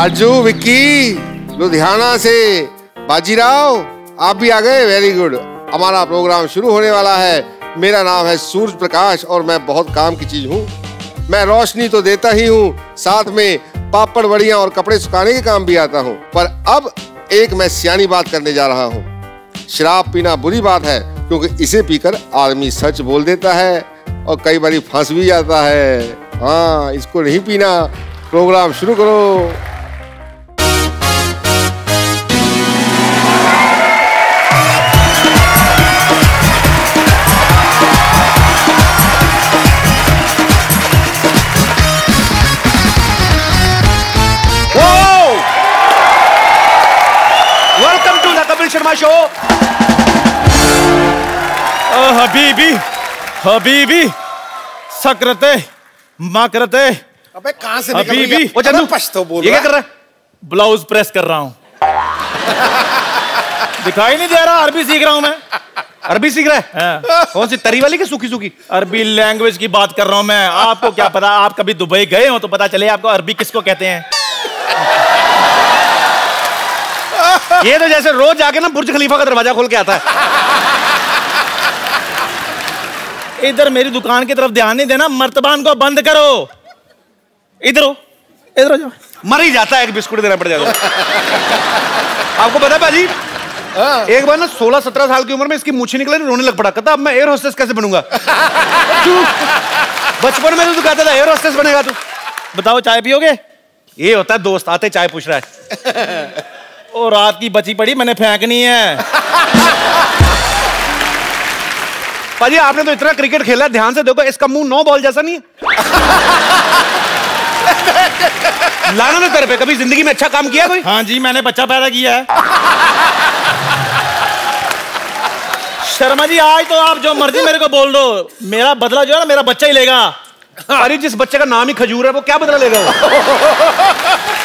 राजू, विक्की, लुधियाना से बाजीराव, आप भी आ गए। Very good. हमारा प्रोग्राम शुरू होने वाला है। मेरा नाम है सूरज प्रकाश और मैं बहुत काम की चीज हूँ। मैं रोशनी तो देता ही हूँ, साथ में पापड़ बड़ियां और कपड़े सुखाने के काम भी आता हूँ। पर अब एक मैं सियानी बात करने जा रहा हूँ। शराब पीना बुरी बात है, क्योंकि इसे पीकर आदमी सच बोल देता है और कई बार फंस भी जाता है। हाँ, इसको नहीं पीना। प्रोग्राम शुरू करो। शर्मा शो। हबीबी हबीबी सकरते माकरते। अबे कहां से निकल गया? वो चंदू पश्तो बोल रहा है। ये क्या कर रहा है? ब्लाउज प्रेस कर रहा हूं। दिखाई नहीं दे रहा? अरबी सीख रहा हूं मैं। अरबी सीख रहा है? कौन सी तरी वाली की सूखी सूखी? अरबी लैंग्वेज की बात कर रहा हूं मैं। आपको क्या पता? आप कभी दुबई गए हो तो पता चले आपको अरबी किसको कहते हैं। ये तो जैसे रोज जाके ना बुर्ज खलीफा का दरवाजा खोल के आता है। इधर मेरी दुकान की तरफ ध्यान नहीं देना, मर्तबान को बंद करो। इधर हो, इधर हो। मर ही जाता है, एक बिस्कुट देना पड़ जाएगा। आपको पता है भाजी, एक बार ना 16-17 साल की उम्र में इसकी मूछें निकले, रोने लग पड़ा। कहता अब मैं एयर होस्टेस कैसे बनूंगा। बचपन में तो कहता था एयर होस्टेस बनेगा तू। बताओ चाय पियोगे? ये होता है दोस्त आते चाय पूछ रहा है। और रात की बची पड़ी मैंने फेंकनी है। पाजी आपने तो इतना क्रिकेट खेला है, ध्यान से देखो इसका मुंह 9 बॉल जैसा नहीं है। लाना ना तेरे पे, कभी जिंदगी में अच्छा काम किया कोई? हाँ जी, मैंने बच्चा पैदा किया है। शर्मा जी आज तो आप जो मर्जी मेरे को बोल दो, मेरा बदला जो है ना मेरा बच्चा ही लेगा। अरे जिस बच्चे का नाम ही खजूर है वो क्या बदला लेगा? वो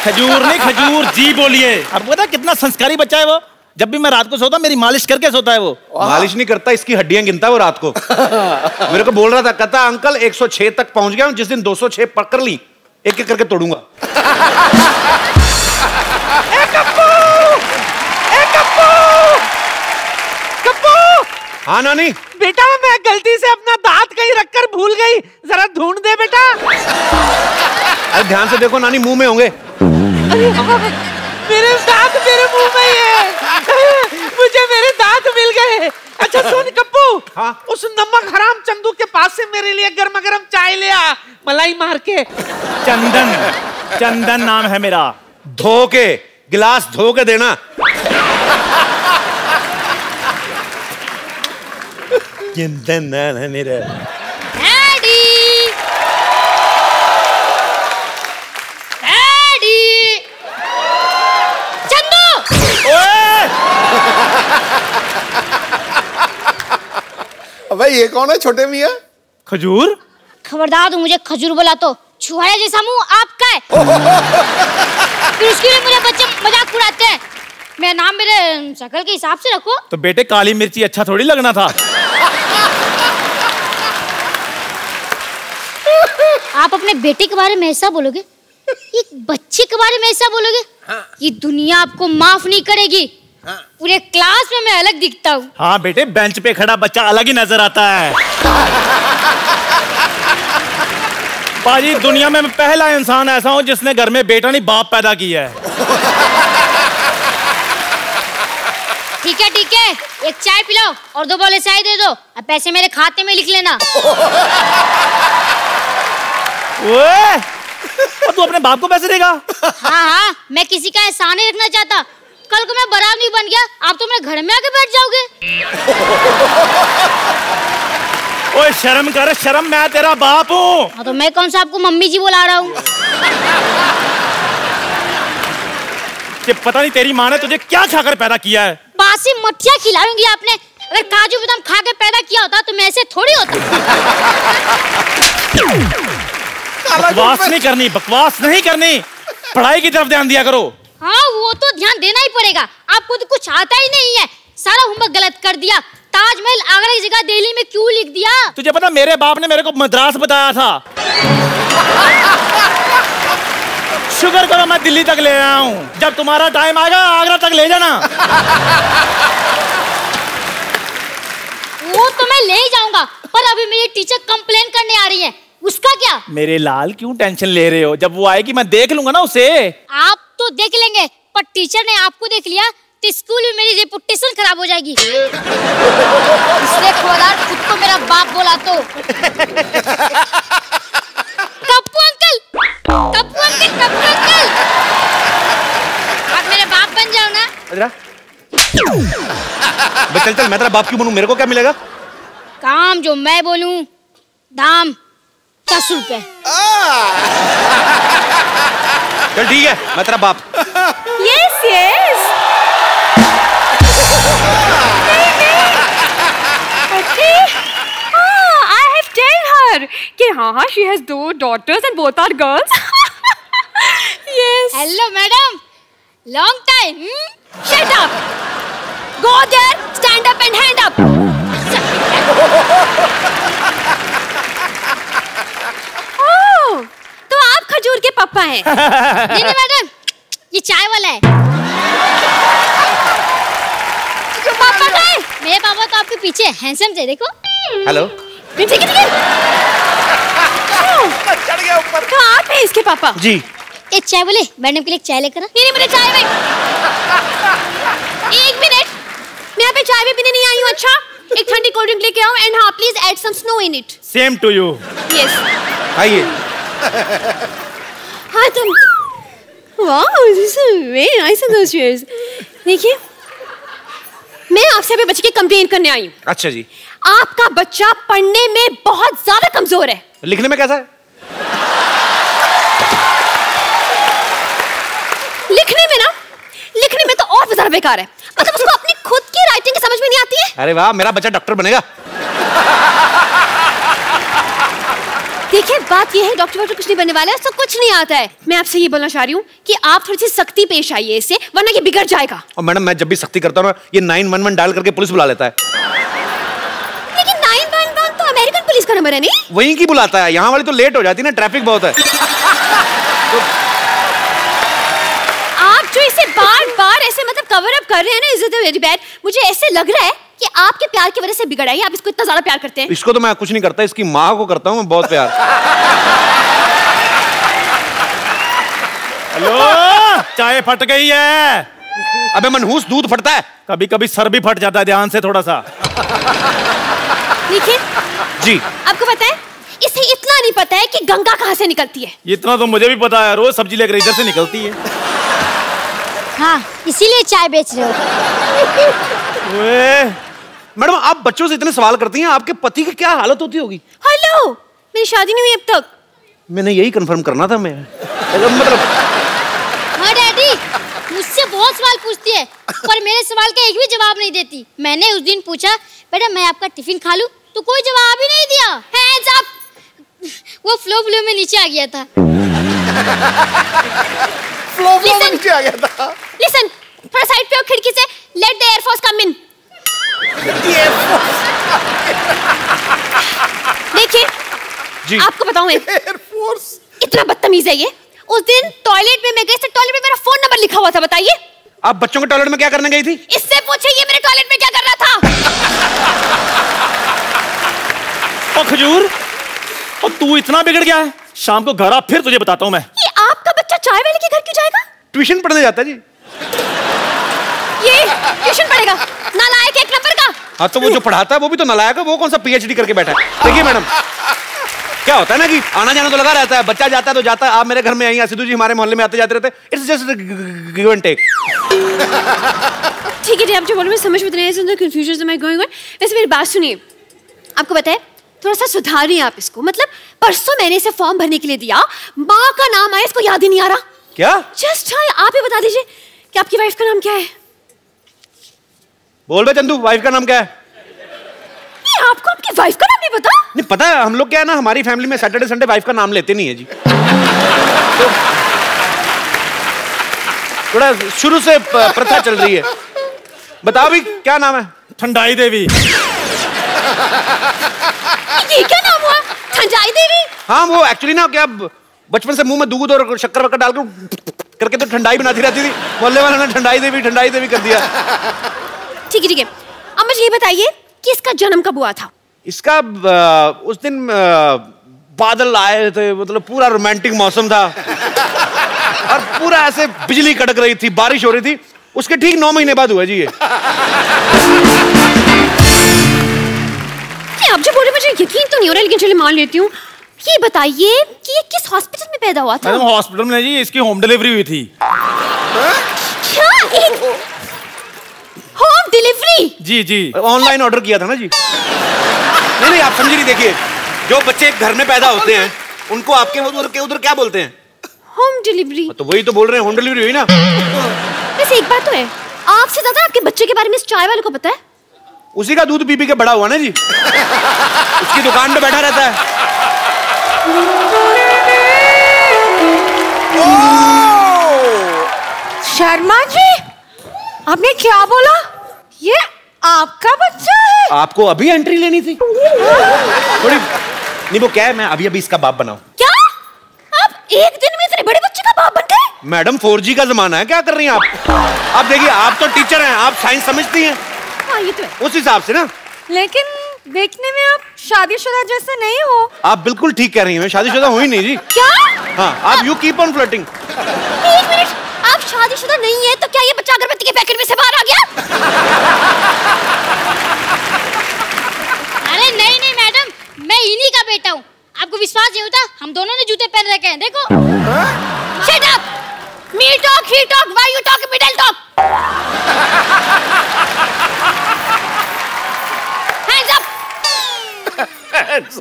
खजूर नहीं, खजूर जी बोलिए। आपको पता है कितना संस्कारी बच्चा है वो? जब भी मैं रात को सोता मेरी मालिश करके सोता है वो। मालिश नहीं करता, इसकी हड्डियां गिनता है वो रात को। मेरे को बोल रहा था, कहता अंकल 106 तक पहुंच गया हूं, जिस दिन 206 पकड़ ली एक एक करके तोड़ूंगा। हाँ नानी। बेटा मैं गलती से अपना दांत कहीं रखकर भूल गई, जरा ढूंढ दे बेटा। अरे ध्यान से देखो नानी, मुंह में होंगे। अरे मेरे दांत मेरे मुंह में ही है। मुझे मेरे दांत मिल गए। अच्छा सुन कप्पू, हाँ? उस नमक हराम चंदू के पास से मेरे लिए गर्मा गर्म चाय ले आ, मलाई मार के। चंदन, चंदन नाम है मेरा। धो के गिलास धो के देना। चंदन नाम है मेरा। Daddy, daddy, Chandu. अबे ये कौन है छोटे मियाँ? खजूर? खबरदार तू मुझे खजूर बोला तो छुहारा जैसा मुंह आपका है। फिर उसके लिए मुझे बच्चे मजाक उड़ाते हैं। मेरा नाम मेरे शक्ल के हिसाब से रखो। तो बेटे काली मिर्ची अच्छा थोड़ी लगना था। आप अपने बेटे के बारे में ऐसा बोलोगे, एक बच्चे के बारे में ऐसा बोलोगे? हाँ। ये दुनिया आपको माफ नहीं करेगी। हाँ। पूरे क्लास में मैं अलग दिखता हूँ। हाँ बेटे, बेंच पे खड़ा बच्चा अलग ही नजर आता है। पाजी दुनिया में मैं पहला इंसान ऐसा हूँ जिसने घर में बेटा नहीं बाप पैदा किया है। ठीक है ठीक है, एक चाय पिलाओ और 2 बोले चाय दे दो। अब पैसे मेरे खाते में लिख लेना। और तू अपने बाप को पैसे देगा? हाँ हाँ, मैं किसी का एहसान नहीं रखना चाहता। कल को मैं बारात नहीं बन गया, आप तो मेरे घर में आके बैठ जाओगे। ओए शर्म कर, शर्म, मैं तेरा बाप हूँ। हाँ तो मैं कौन सा आपको मम्मी जी बुला रहा हूँ? पता नहीं तेरी माँ ने तुझे क्या खाकर पैदा किया है। बासी मठिया खिलाऊंगी आपने। अगर काजू बादाम खा के पैदा किया होता तो मैं ऐसे थोड़ी होता। बकवास नहीं करनी, बकवास नहीं करनी। पढ़ाई की तरफ ध्यान दिया करो। हाँ वो तो ध्यान देना ही पड़ेगा। आपको तो कुछ आता ही नहीं है, सारा होमवर्क गलत कर दिया। ताजमहल आगरा की जगह दिल्ली में क्यों लिख दिया? तुझे पता मेरे बाप ने मेरे को मद्रास बताया था। शुक्र करो मैं दिल्ली तक ले आया हूँ। जब तुम्हारा टाइम आएगा आगरा तक ले जाना। वो तो मैं ले ही जाऊंगा, पर अभी मेरी टीचर कंप्लेन करने आ रही है, उसका क्या? मेरे लाल क्यों टेंशन ले रहे हो? जब वो आएगी मैं देख लूंगा ना उसे। आप तो देख लेंगे, पर टीचर ने आपको देख लिया तो स्कूल में मेरी रेपुटेशन खराब हो जाएगी। इसलिए खबरदार, खुद को मेरा बाप बोला तो। Kappu uncle, Kappu uncle, Kappu uncle, आप मेरे बाप बन जाओ ना। चल चल, मैं तेरा बाप क्यों बनूं? मेरे को क्या मिलेगा? काम जो मैं बोलूं, दाम 10 रुपए। चल ठीक है, मैं तेरा बाप। Yes yes. I have tell her कि हाँ she has 2 daughters and both are girls. Yes. Hello madam, long time. Shut up. Go there, stand up and hand up. Oh, तो आप खजूर के पापा हैं? नहीं नहीं मैडम, ये चाय वाला है। पापा का है? मेरे पापा तो आपके पीछे हैंडसम थे, देखो। हेलो। ठीक है ठीक है। चढ़ गया ऊपर। तो आप हैं इसके पापा? जी। एक चाय बोले, मैडम के लिए चाय लेकर आ। नहीं मुझे चाय में। एक मिनट, मैं यहाँ पे चाय भी पीने नहीं आई हूँ। अच्छा, एक ठंडी कोल्ड ड्रिंक लेके आओ एंड हाँ please add some snow in it. Same to you. Yes. आइए। हाँ तुम। वाह, this is very nice and delicious. देखिए, मैं आपसे अभी बच्चे की कंप्लेन करने आई हूँ। अच्छा जी। आपका बच्चा पढ़ने में बहुत ज्यादा कमजोर है। लिखने में कैसा है? लिखने में तो और ज्यादा बेकार है। मतलब उसको अपनी खुद की राइटिंग समझ में नहीं आती है। अरे वाह, मेरा बच्चा डॉक्टर बनेगा। देखिए, बात ये है, डॉक्टर कुछ नहीं बनने वाला है, उसको कुछ नहीं आता है। मैं आपसे ये बोलना चाह रही हूँ कि आप थोड़ी सी सख्ती पेश आइए इससे, वरना ये बिगड़ जाएगा। और मैडम, मैं जब भी सख्ती करता हूँ ना, ये 911 डायल करके पुलिस बुला लेता है। लेकिन 911 तो अमेरिकन पुलिस का नंबर है नहीं? वहीं की बुलाता है, यहाँ वाली तो लेट हो जाती है ना, ट्रैफिक बहुत है। तो आप जो इसे बार-बार ऐसे मतलब कवर अप कर रहे हैं ना, इज इट वेरी बैड। मुझे ऐसे लग रहा है कि आपके प्यार की वजह से बिगड़ा है। आप इसको इतना ज्यादा प्यार करते हैं। इसको तो मैं कुछ नहीं करता, इसकी माँ को करता हूँ मैं बहुत प्यार। हेलो, चाय फट गई है। अबे मनहूस, दूध फटता है। कभी कभी सर भी फट जाता है, ध्यान से थोड़ा सा। देखिए जी, आपको पता है, इसे इतना नहीं पता है कि गंगा कहाँ से निकलती है। इतना तो मुझे भी पता है, रोज सब्जी लेकर इधर से निकलती है। हाँ, इसीलिए चाय बेच रहे हो। मैडम, आप बच्चों से इतने सवाल करती हैं, आपके पति की क्या हालत होती होगी? हेलो, मेरी शादी नहीं हुई अब तक। मैंने यही कंफर्म करना था। मैं मतलब हाँ डैडी, मुझसे बहुत सवाल पूछती है, पर मेरे सवाल का एक भी जवाब नहीं देती। मैंने उस दिन पूछा, बेटा मैं आपका टिफिन खा लूं, तो कोई जवाब ही नहीं दिया। Hands up. वो फ्लो में नीचे आ गया था। फ्लो में नीचे आ गया था। लिसन, थोड़ा साइड पे हो खिड़की से। लेट द एयरफोर्स कम इन। देखिए जी, आपको बताऊं, एयरफोर्स इतना बदतमीज है ये। उस दिन टॉयलेट में मैं गई थी, टॉयलेट में मेरा फोन नंबर लिखा हुआ था। बताइए, आप बच्चों के टॉयलेट में क्या करने गई थी? इससे पूछे ये मेरे टॉयलेट में क्या कर रहा था। ओ खजूर, और तू इतना बिगड़ गया है? शाम को घर आ, फिर तुझे बताता हूँ मैं। ये आपका बच्चा चाय वाले के घर क्यों जाएगा? ट्यूशन पढ़ने जाता है जी। ये ट्यूशन पढ़ेगा? नालायक एक नंबर का। हाँ, तो वो जो पढ़ाता है वो भी तो नालायक है। वो कौन सा पीएचडी करके बैठा है? देखिए मैडम, क्या होता है ना कि आना जाना तो लगा रहता है, बच्चा जाता है तो जाता है। आप मेरे घर में आई, सिद्धू जी हमारे मोहल्ले में आते जाते रहते हैं। It's just give and take. ठीक है जी, आप जो बोल रहे हैं समझ में नहीं आया, कंफ्यूजन में गोइंग ऑन। वैसे मेरी बात सुनिए, आपको पता है, थोड़ा सा सुधारिए आप इसको। मतलब परसों मैंने इसे फॉर्म भरने के लिए दिया, माँ का नाम आया, इसको याद ही नहीं आ रहा। क्या? जस्ट हाँ, आप ही बता दीजिए कि आपकी वाइफ का नाम क्या है? बोल बे चंदू, वाइफ का नाम क्या है? ये आपको आपकी वाइफ का नाम नहीं पता? नहीं पता है, हम लोग क्या है ना, हमारी फैमिली में सैटरडे संडे वाइफ का नाम लेते नहीं है जी। तो थोड़ा शुरू से प्रथा चल रही है। बताओ भी, क्या नाम है? ठंडाई देवी। ये क्या नाम हुआ? ठंडाई देवी? हाँ, वो एक्चुअली ना क्या बचपन से मुंह में दूध और शक्कर वक्कर डाल करके तो ठंडाई बनाती रहती थी। मोहल्ले वालों ने ठंडाई देवी कर दिया। ठीक है। अब मुझे ये बताइए कि इसका जन्म कब हुआ था? इसका उस दिन बादल आए थे, मतलब पूरा रोमांटिक मौसम था और पूरा ऐसे बिजली कड़क रही थी, बारिश हो रही थी। उसके ठीक 9 महीने बाद हुआ जी ये। आप जो बोले मुझे यकीन तो नहीं हो रहा, लेकिन चलिए मान लेती हूँ। ये बताइए कि ये किस हॉस्पिटल में पैदा हुआ था? मैडम हॉस्पिटल में जी, इसकी होम डिलीवरी हुई थी। क्या? Home delivery? जी ऑनलाइन ऑर्डर किया था ना जी। नहीं आप समझी नहीं। देखिए, जो बच्चे घर में पैदा होते हैं उनको आपके उधर क्या बोलते हैं? Home delivery. तो वही तो बोल रहे हैं, होम डिलीवरी हुई ना। वैसे एक बात तो है, आपसे ज्यादा आपके बच्चे के बारे में इस चाय वाले को पता है। उसी का दूध पी के बड़ा हुआ ना जी। उसकी दुकान पे बैठा रहता है। शर्मा जी, आपने क्या बोला? ये आपका बच्चा है? आपको अभी एंट्री लेनी थी थोड़ी। नहीं वो क्या है, मैं अभी इसका बाप बनाऊं। क्या आप एक दिन में इतने बड़े बच्चे का बाप बन गए? मैडम 4G का जमाना है, क्या कर रही हैं आप? आप देखिए, आप तो टीचर हैं, आप साइंस समझती हैं। हाँ ये तो है। उस हिसाब से ना। लेकिन देखने में आप शादीशुदा जैसे नहीं हो। आप बिल्कुल ठीक कह रही हैं, मैं शादीशुदा हुई नहीं जी। क्या? हाँ, आप यू कीप ऑन फ्लर्टिंग। एक मिनट, आप शादीशुदा नहीं है तो क्या ये बच्चा अगरबत्ती के पैकेट में से बाहर आ गया? अरे नहीं मैडम, मैं इन्हीं का बेटा हूँ। आपको विश्वास नहीं होता? हम दोनों ने जूते पहन रखे हैं, देखो। Shut up! Me talk, he talk, why you talk, middle talk? Hands up!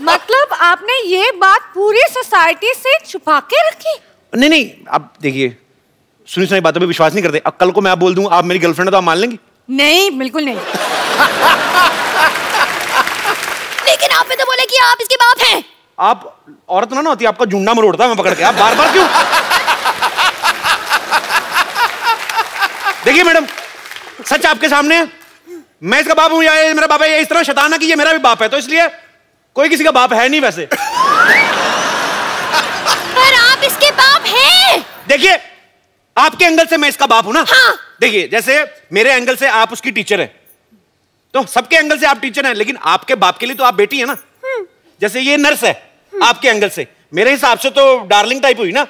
मतलब आपने ये बात पूरी सोसाइटी से छुपा के रखी? नहीं, आप देखिए, सुनी बातों पे विश्वास नहीं करते। अब कल को मैं आप बोल दूं आप मेरी गर्लफ्रेंड है तो आप मान लेंगी? नहीं, बिल्कुल नहीं। लेकिन आपने तो बोला कि आप इसके बाप हैं। आप औरत ना होती, आपका जुंडा मरोड़ता मैं पकड़ के। आप बार-बार क्यों? देखिए मैडम, सच आपके सामने है। मैं इसका बाप हूं या ये मेरा बाप है, इस तरह शैताना कि ये मेरा भी बाप है, तो इसलिए कोई किसी का बाप है नहीं वैसे। पर आप इसके बाप हैं। देखिए, आपके एंगल से मैं इसका बाप हूं ना। हाँ। देखिए, जैसे मेरे एंगल से आप उसकी टीचर है, तो सबके एंगल से आप टीचर हैं, लेकिन आपके बाप के लिए तो आप बेटी है ना। जैसे ये नर्स है, आपके एंगल से मेरे हिसाब से तो डार्लिंग टाइप हुई ना।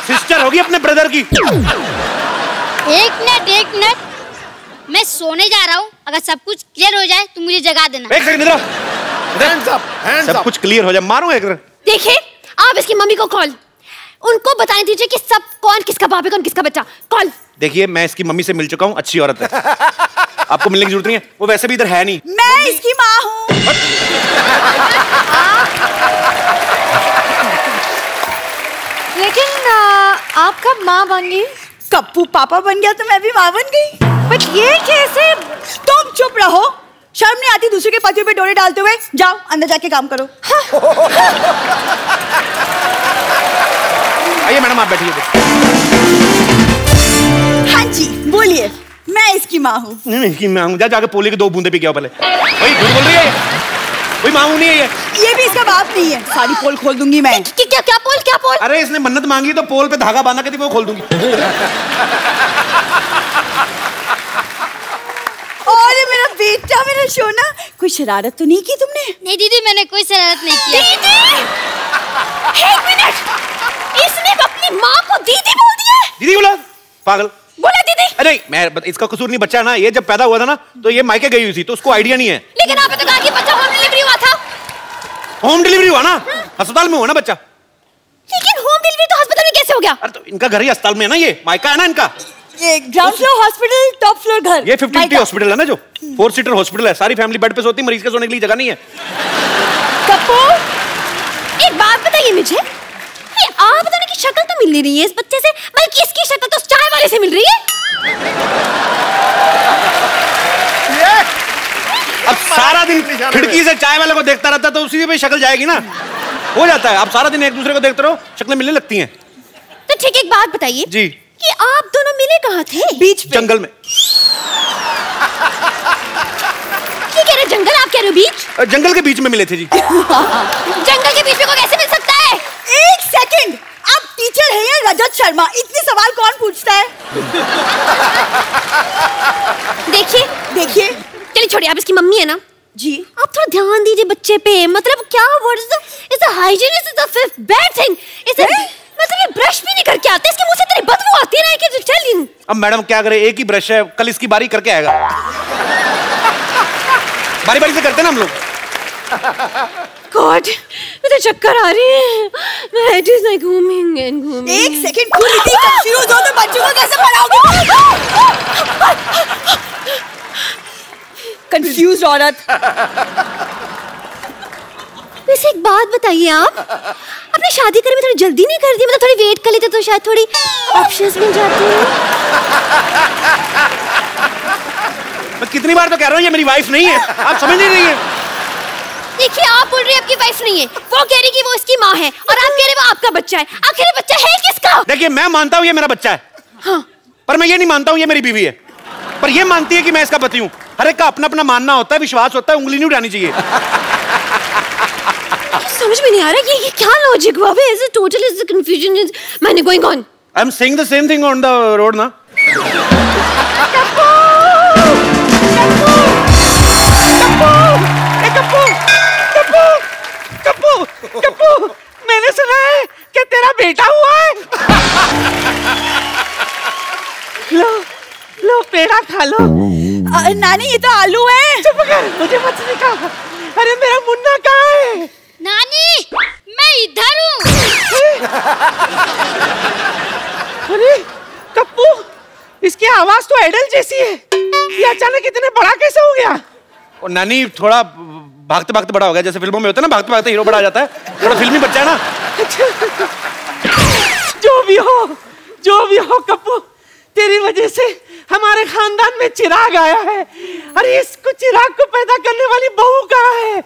सिस्टर होगी अपने ब्रदर की। एक मिनट, मैं सोने जा रहा हूँ। अगर सब कुछ क्लियर हो जाए तो मुझे जगा देना। एक सेकंड, इधर। सब कुछ क्लियर हो जाए, मारूंगा एक। देखिए, आप इसकी मम्मी को कॉल, उनको बताने दीजिए कि सब कौन किसका बाप है, कौन किसका बच्चा। कॉल। देखिए, मैं इसकी मम्मी से मिल चुका हूँ, अच्छी औरत है। आपको मिलने की जरूरत नहीं है, वो वैसे भी इधर है नहीं। मैं इसकी माँ हूँ। लेकिन आप कब माँ बन गई? कप्पू पापा बन गया तो मैं भी माँ बन गई। बट ये कैसे? तुम चुप रहो, शर्म नहीं आती दूसरे के पतियों पे डोरे डालते हुए? जाओ अंदर जाके काम करो। आइए मैडम, आप बैठिए। हाँ जी बोलिए, मैं इसकी माँ हूँ। नहीं, मैं हूँ। जाके पोले की 2 बूंदे पी के आओ पहले। वही झूठ बोल रही है, कोई माँ नहीं है ये भी इसका बाप नहीं है। सारी पोल खोल दूंगी मैं। क्या पोल? अरे इसने मन्नत मांगी तो पोल पे धागा बांधा के वो खोल दूंगी। और मेरा बेटा, मेरा सोना, कोई शरारत तो नहीं की तुमने? नहीं दीदी, मैंने कोई शरारत नहीं किया। दीदी! एक मिनट, इसने अपनी माँ को दीदी बोल दिया है। दीदी बोला? पागल बोला दीदी। अरे मैं इसका कसूर नहीं, बच्चा ना, ये जब पैदा हुआ था ना तो ये मायके गई हुई थी, तो उसको आइडिया नहीं है। लेकिन आपने तो कहा कि बच्चा होम डिलीवरी हुआ था। होम डिलीवरी हुआ ना, अस्पताल में हुआ ना बच्चा। लेकिन होम डिलीवरी तो अस्पताल में कैसे हो गया? अरे तो इनका घर ही अस्पताल में है ना, ये मायका है ना इनका। ये ground floor hospital, top floor घर। ये 50 हॉस्पिटल है ना, जो 4 सीटर हॉस्पिटल है, सारी फैमिली बेड पे सोती है, मरीज के सोने के लिए जगह नहीं है। कप्पू, एक बात बताइए मुझे, ये आप दोनों की शक्ल तो मिल नहीं रही है इस बच्चे से, बल्कि इसकी शक्ल तो चाय वाले से मिल रही है। अब सारा दिन खिड़की से चाय वाले को देखता रहता तो उसी पे शक्ल जाएगी ना, हो जाता है। अब सारा दिन एक दूसरे को देखते रहो, शक्लें मिलने लगती हैं। तो ठीक, एक बात बताइए जी, कि आप दोनों मिले कहाँ थे? बीच पे। जंगल में। ये कह रहे जंगल, आप कह रहे बीच? जंगल के बीच में मिले थे जी। जंगल के बीच में कोई कैसे मिल सकता है? एक सेकंड, आप टीचर हैं या रजत शर्मा? इतने सवाल कौन पूछता है? देखिए देखिए, चलिए छोड़िए, आप इसकी मम्मी है ना जी। आप थोड़ा ध्यान दीजिए बच्चे पे। मतलब क्या what is the hygiene is the fifth bad thing. इसे मतलब ये ब्रश भी नहीं करके आते, इसके मुंह से इतनी बदबू आती है ना कि टेल यू। अब मैडम क्या करे, एक ही ब्रश है, कल इसकी बारी करके आएगा। बारी बारी से करते ना हम लोग। गॉड, मुझे चक्कर आ रही है। मैं हेड इज लाइक घूमिंग एंड घूमिंग। एक सेकंड, तुम इतनी कंफ्यूज हो तो बच्चों को कैसे पढ़ाओगे? कंफ्यूज औरत। वैसे एक बात बताइए, आप अपने शादी करने में थोड़ी जल्दी नहीं कर दी? मतलब थोड़ी वेट कर लेते तो शायद थोड़ी ऑप्शंस मिल जाते हैं। मैं कितनी बार तो कह रहा हूँ ये मेरी वाइफ नहीं है, आप समझ नहीं रही है। देखिए, आप बोल रहे हैं आपकी वाइफ नहीं है, वो कह रही कि वो इसकी माँ है, और आप कह रहे वो आपका बच्चा है। आखिर ये बच्चा है किसका? देखिए, मैं मानता हूँ ये मेरा बच्चा है, हाँ। पर मैं ये नहीं मानता हूँ ये मेरी बीवी है। पर ये मानती है कि मैं इसका पति हूँ। हर एक का अपना अपना मानना होता है, विश्वास होता है, उंगली नहीं उठानी चाहिए। समझ में नहीं आ रहा ये क्या लॉजिक हुआ? Is it total is the confusion is many going on? I'm saying the same thing on the road ना। कप्पू, मैंने सुना है कि तेरा बेटा हुआ है। लो पेड़ा खा लो। नानी, ये तो आलू है। चुप कर, मुझे मत सिखा। अरे मेरा मुन्ना कहाँ है? नानी, मैं इधर हूँ। अरे कप्पू, इसकी आवाज तो एडल जैसी है। ये अचानक इतने बड़ा कैसे हो गया? और नानी थोड़ा भागते भागते बड़ा हो गया, जैसे फिल्मों में होता है ना, भागते भागते हीरो बड़ा आ जाता है, थोड़ा फिल्मी बच्चा है ना। जो भी हो कप्पू, तेरी वजह से हमारे खानदान में चिराग आया है। अरे इसको चिराग को पैदा करने वाली बहू कहाँ है?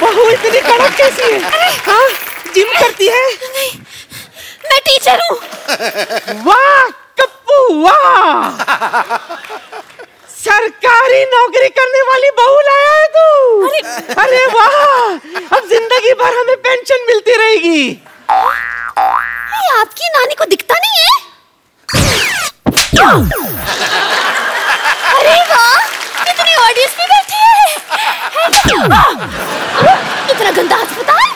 बहू इतनी कड़क कैसी है? हाँ, जिम करती है? नहीं, मैं टीचर हूँ। वाह कप्पू वाह, सरकारी नौकरी करने वाली बहू लाया है तू। अरे वाह, अब जिंदगी भर हमें पेंशन मिलती रहेगी। आपकी नानी को दिखता नहीं है? अरे वाह, कितनी ऑडियंस में बैठी है। इतना गंदा अस्पताल।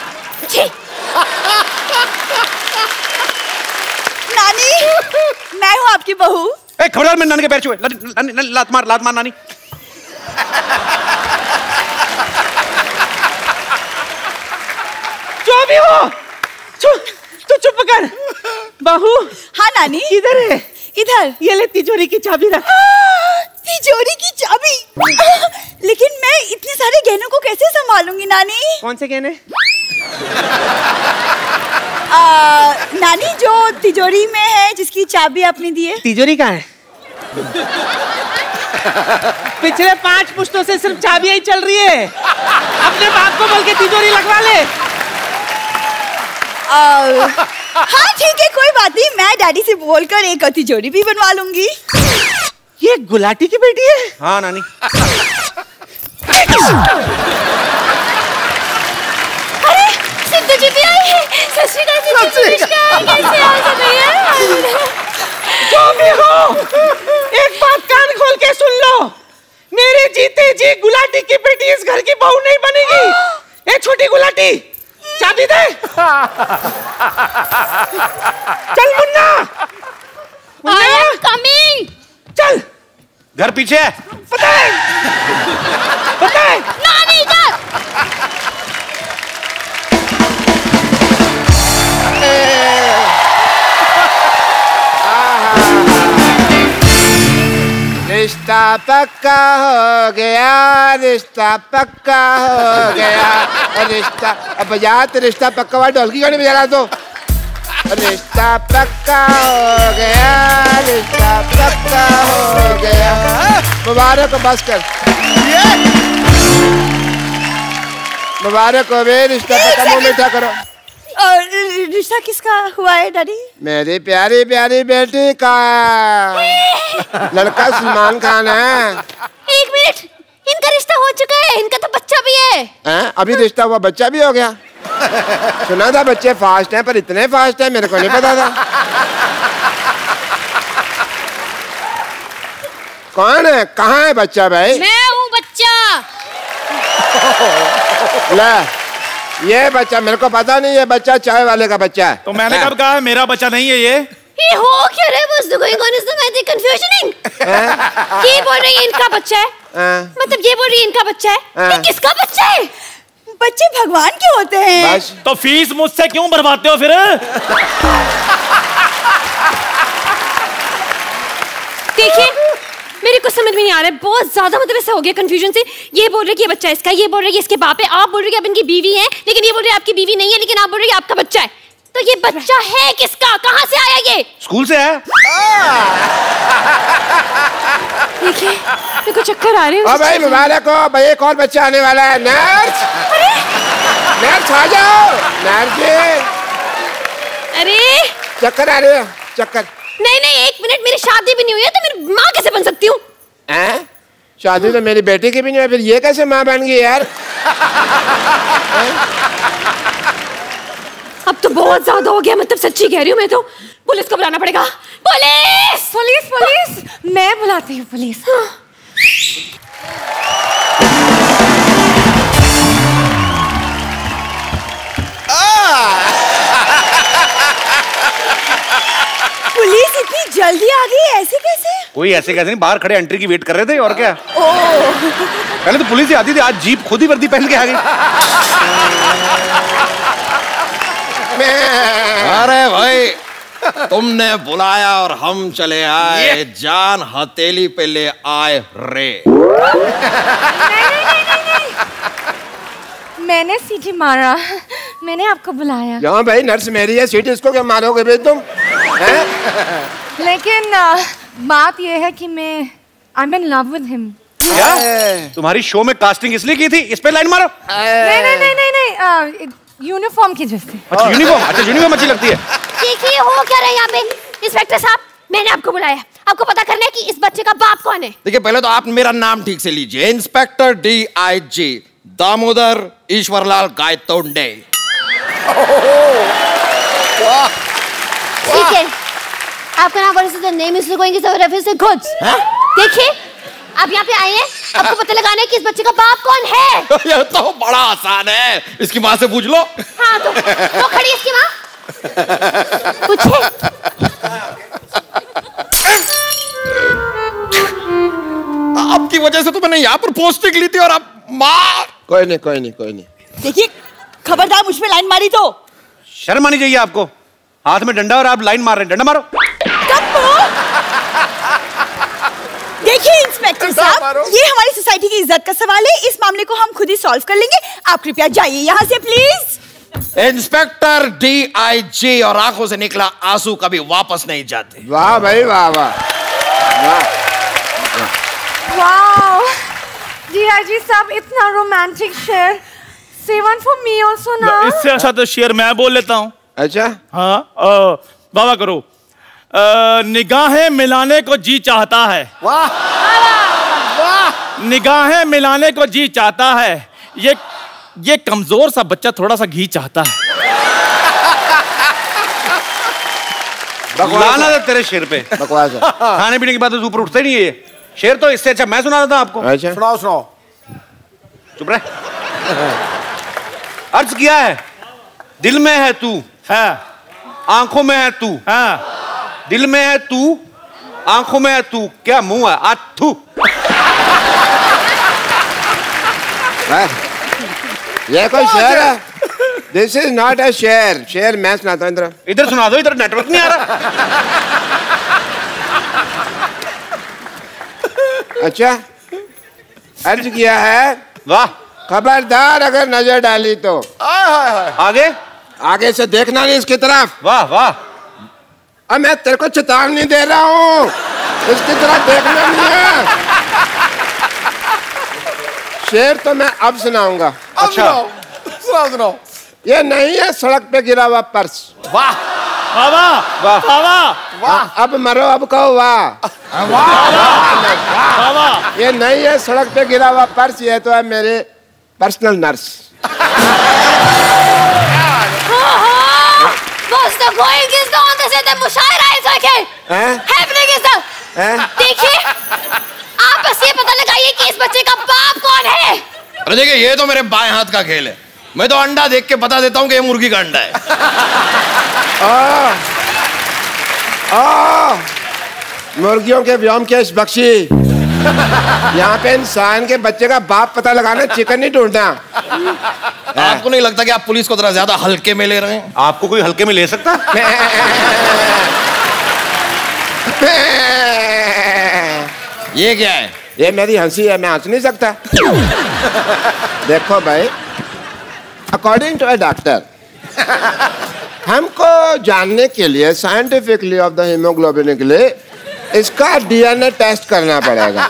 नानी, मैं हूँ आपकी बहू। खबरदार, मैं नानी के पैर छुए। लात मार नानी। जो भी हो, तू चुप कर। बहू। हाँ नानी। इधर है। इधर। ये ले तिजोरी की चाबी रख। तिजोरी की चाबी? लेकिन मैं इतने सारे गहनों को कैसे संभालूंगी नानी? कौन से गहने? नानी, जो तिजोरी में है, जिसकी चाबी आपने दी है। तिजोरी कहाँ है? पिछले 5 पुश्तों से सिर्फ चाबियां ही चल रही है। अपने बाप को बोल के तिजोरी लगवा ले। हाँ ठीक है, कोई बात नहीं, मैं डैडी से बोलकर एक तिजोरी भी बनवा लूंगी। ये गुलाटी की बेटी है? हाँ नानी। अरे सिद्धू जी भी आई है। सत श्री अकाल जी, कैसे हो सब भैया? जो भी हो, एक बात कान खोल के सुन लो। मेरे जीते जी गुलाटी की बेटी इस घर की बहू नहीं बनेगी। ए छोटी गुलाटी, चाबी दे। चल मुन्ना। I am coming. चल। घर पीछे है। पता है। नानी इधर। रिश्ता पक्का हो गया, रिश्ता पक्का हो गया, रिश्ता। अब बजा तो रिश्ता पक्का वाला ढोल की गाड़ी बजा रहा तो। रिश्ता पक्का हो गया, रिश्ता पक्का हो गया। मुबारक हो, बस कर। मुबारक हो बे, रिश्ता पक्का। मुंह मीठा करो। रिश्ता किसका हुआ है डैडी? मेरी प्यारी प्यारी बेटी का लड़का सलमान खान है। 1 मिनट, इनका रिश्ता हो चुका है, इनका तो बच्चा भी है। अभी रिश्ता हुआ, बच्चा भी हो गया? सुना था बच्चे फास्ट हैं, पर इतने फास्ट हैं मेरे को नहीं पता था। कौन है, कहाँ है बच्चा भाई? मैं हूँ बच्चा। ले, ये बच्चा मेरे को पता नहीं, ये बच्चा चाय वाले का बच्चा है। तो मैंने कब कहा है मेरा बच्चा नहीं है ये? ये हो क्या रहा है? What's going on? Is the confusioning? ये बोल रही है इनका बच्चा है, मतलब ये बोल रही है इनका बच्चा है। ये किसका बच्चा है? बच्चे भगवान के होते हैं। बस तो फीस मुझसे क्यों भरवाते हो फिर? देखिए, मेरे को समझ में नहीं आ रहा है, बहुत ज्यादा मतलब ऐसा हो गया कंफ्यूजन से। ये बोल रहे कि ये बच्चा इसका, ये बोल रहे कि इसके बाप है, आप बोल रहे कि आप इनकी बीवी हैं, लेकिन ये बोल रहे आपकी बीवी नहीं है, लेकिन आप बोल रहे कि आपका बच्चा है। तो ये बच्चा है किसका, कहाँ से आया ये? स्कूल से आया। देखिए, मेरे को चक्कर आ रहे हैं। भाई मुबारक हो भाई, एक और बच्चा आने वाला है। नर्स, नर्स आ जाओ। नर्स जी, अरे चक्कर आ रहे हो? चक्कर? नहीं नहीं, 1 मिनट, मेरी शादी भी नहीं हुई है तो मेरी माँ कैसे बन सकती हूँ? शादी तो मेरी बेटी की भी नहीं है, फिर ये कैसे माँ बन गई यार? अब तो बहुत ज्यादा हो गया, मतलब सच्ची कह रही हूँ मैं तो। पुलिस को बुलाना पड़ेगा। पुलिस पुलिस पुलिस, मैं बुलाती हूँ पुलिस। पुलिस इतनी जल्दी आ गई, ऐसे कैसे? कोई ऐसे कैसे नहीं, बाहर खड़े एंट्री की वेट कर रहे थे और क्या। पहले तो पुलिस ही आती थी, आज जीप खुद ही वर्दी पहन के आ गई। अरे भाई, तुमने बुलाया और हम चले आए, जान हथेली पे ले आए रे। नहीं। मैंने सीटी मारा, मैंने आपको बुलाया। यहाँ भाई नर्स मेरी है, सीट इसको क्या मारोगे भाई तुम? लेकिन बात यह है कि मैं I'm in love with him। क्या? तुम्हारी शो में कास्टिंग इसलिए की थी, इस पे लाइन मारो। नहीं, यूनिफॉर्म की वजह से। अच्छा यूनिफॉर्म, अच्छा यूनिफॉर्म अच्छी लगती है। देखिए, हो क्या रहा है यहाँ पे? इंस्पेक्टर साहब, मैंने आपको बुलाया, आपको पता करना है कि इस बच्चे का बाप कौन है। देखिए, पहले तो आप मेरा नाम ठीक से लीजिए। Inspector DIG Damodar Ishwarlal Gaitonde. ठीक है, आपका नाम वर्ष the name is going to refer से गुड्स। देखिए, आप यहाँ पे आए हैं, आपको पता लगाना है कि इस बच्चे का बाप कौन है। ये तो बड़ा आसान है, इसकी माँ से पूछ लो। हाँ, तो वो खड़ी इसकी माँ, पूछे। आपकी वजह से तो मैंने यहाँ पर पोस्टिंग ली थी और अब मार। कोई नहीं। देखिए, खबरदार मुझ पे लाइन मारी तो। शर्म आनी चाहिए आपको, हाथ में डंडा और आप लाइन मार रहे हैं। डंडा मारो। देखिए इंस्पेक्टर साहब, ये हमारी सोसाइटी की इज्जत का सवाल है, इस मामले को हम खुद ही सॉल्व कर लेंगे। आप कृपया जाइए यहाँ से प्लीज। इंस्पेक्टर DIG और आंखों से निकला आंसू कभी वापस नहीं जाते। वाह भाई वाह वाह वाह, DIG साहब, इतना रोमांटिक शेर। Say one for me also ना। इससे अच्छा तो शेर मैं बोल लेता हूँ। अच्छा हाँ, वाह करो। निगाहें मिलाने को जी चाहता है। वाह वाह। निगाहें मिलाने को जी चाहता है, ये कमजोर सा बच्चा थोड़ा सा घी चाहता है। लाना था तेरे शेर पे। बकवास है। खाने पीने की बात ऊपर उठते नहीं है ये शेर, तो इससे अच्छा मैं सुना देता आपको। अच्छा सुनाओ। चुप रहे। अर्ज किया है, दिल में है तू, हाँ, आंखों में है तू। हाँ। दिल में है तू, आंखों में है तू, क्या मुंह है आथू। ये कोई शेर है? दिस इज नॉट अ शेर। शेर मैं सुनाता हूँ। इधर सुना दो, इधर नेटवर्क नहीं आ रहा। अच्छा, अर्ज किया है, वाह। खबरदार अगर नजर डाली तो आगे आगे से देखना नहीं इसकी तरफ। वाह वाह। अब मैं तेरे को चेतावनी दे रहा हूँ, इसकी तरफ देखना नहीं है। शेर तो मैं अब सुनाऊंगा। अच्छा सुनाओ। ये नहीं है सड़क पे गिरा हुआ पर्स। वाह वाह वाह वाह। अब मरो, अब कहो वाह। वाह। ये नहीं है सड़क पे गिरा हुआ पर्स, ये तो है मेरे personal nurse. What's the point is the on the मुशायरा is okay. Happening is the देखिए आप बस ये पता लगाइए कि इस बच्चे का बाप कौन है। अरे देखिए ये तो मेरे बाएं हाथ का खेल है, मैं तो अंडा देख के बता देता हूँ कि ये मुर्गी का अंडा है। मुर्गियों के व्योमकेश बख्शी, यहाँ पे इंसान के बच्चे का बाप पता लगाना, चिकन नहीं ढूंढना। आपको नहीं लगता कि आप पुलिस को थोड़ा ज्यादा हल्के में ले रहे हैं? आपको कोई हल्के में ले सकता? ये क्या है? ये मेरी हंसी है, मैं हंस नहीं सकता। देखो भाई, अकॉर्डिंग टू अ डॉक्टर, हमको जानने के लिए साइंटिफिकली ऑफ द हीमोग्लोबिन के लिए इसका डीएनए टेस्ट करना पड़ेगा।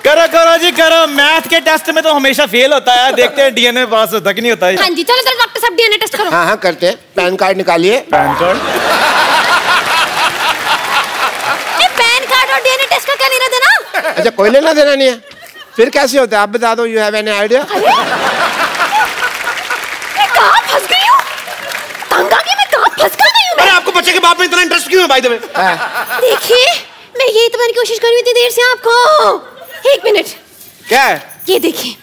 करो करो जी करो, मैथ के टेस्ट में तो हमेशा फेल होता है, देखते हैं डीएनए पास होता कि नहीं होता है। हाँ जी चलो डॉक्टर साहब डीएनए टेस्ट करो। हाँ करते हैं। पैन कार्ड निकालिए। Pan card? पैन कार्ड और डीएनए टेस्ट का क्या लेना देना? अच्छा कोई लेना देना नहीं है, फिर कैसे होता है आप बता दो। You have any idea? कहाँ फंस गई हूँ? तंग आ गई मैं, कहाँ फंस गई हूँ? अरे आपको बच्चे के बाप में इतना इंटरेस्ट क्यों है भाई? देखिए मैं यही तो मैंने कोशिश करी थी देर से आपको। एक मिनट। क्या है? ये देखिए,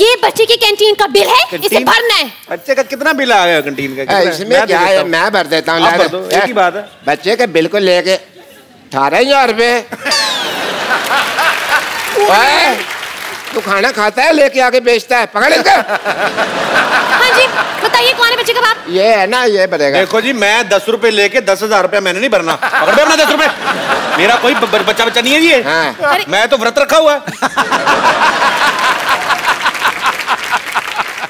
ये बच्चे की कैंटीन का बिल है, इसे भरना है। बच्चे का कितना बिल आ गया कैंटीन का? इसमें क्या है, मैं भर देता हूँ। एक ही बात है। बच्चे के बिल को लेके 18,000 रुपए। तू खाना खाता है लेके आके बेचता है, पकड़ इसका। हाँ जी बताइए कौन है बच्चे का बाप? ये है ना, ये बनेगा। देखो जी मैं 10 रुपए लेके 10,000 रुपया मैंने नहीं भरना। पकड़ अपना 10 रुपए, मेरा कोई बच्चा नहीं है जी। हाँ। मैं तो व्रत रखा हुआ है।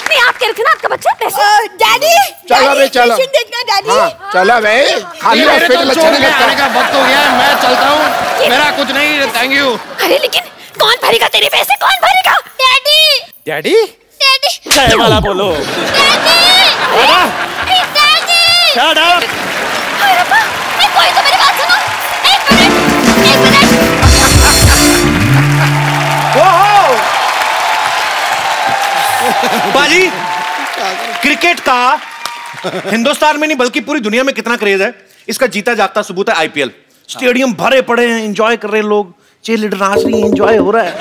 नहीं आप क्या रखना आपका बच्चा पैसे? डैडी चलो भाई चलो। देखना डैडी। हाँ, चलो भाई, खाली हॉस्पिटल अच्छा नहीं लगता। आने का वक्त हो गया है, मैं चलता हूँ, मेरा कुछ नहीं, थैंक यू। अरे लेकिन कौन भरेगा तेरे पैसे, कौन भरेगा? डैडी डैडी डैडी चाय वाला बोलो। Daddy daddy shut up. अरे रब्बा, कोई तो मेरी बात सुनो। एक मिनट। बाजी क्रिकेट का हिंदुस्तान में नहीं बल्कि पूरी दुनिया में कितना क्रेज है, इसका जीता जागता सबूत है आईपीएल। स्टेडियम भरे पड़े हैं, एंजॉय कर रहे हैं लोग, चीयरलीडर नाच रही है, एंजॉय हो रहा है।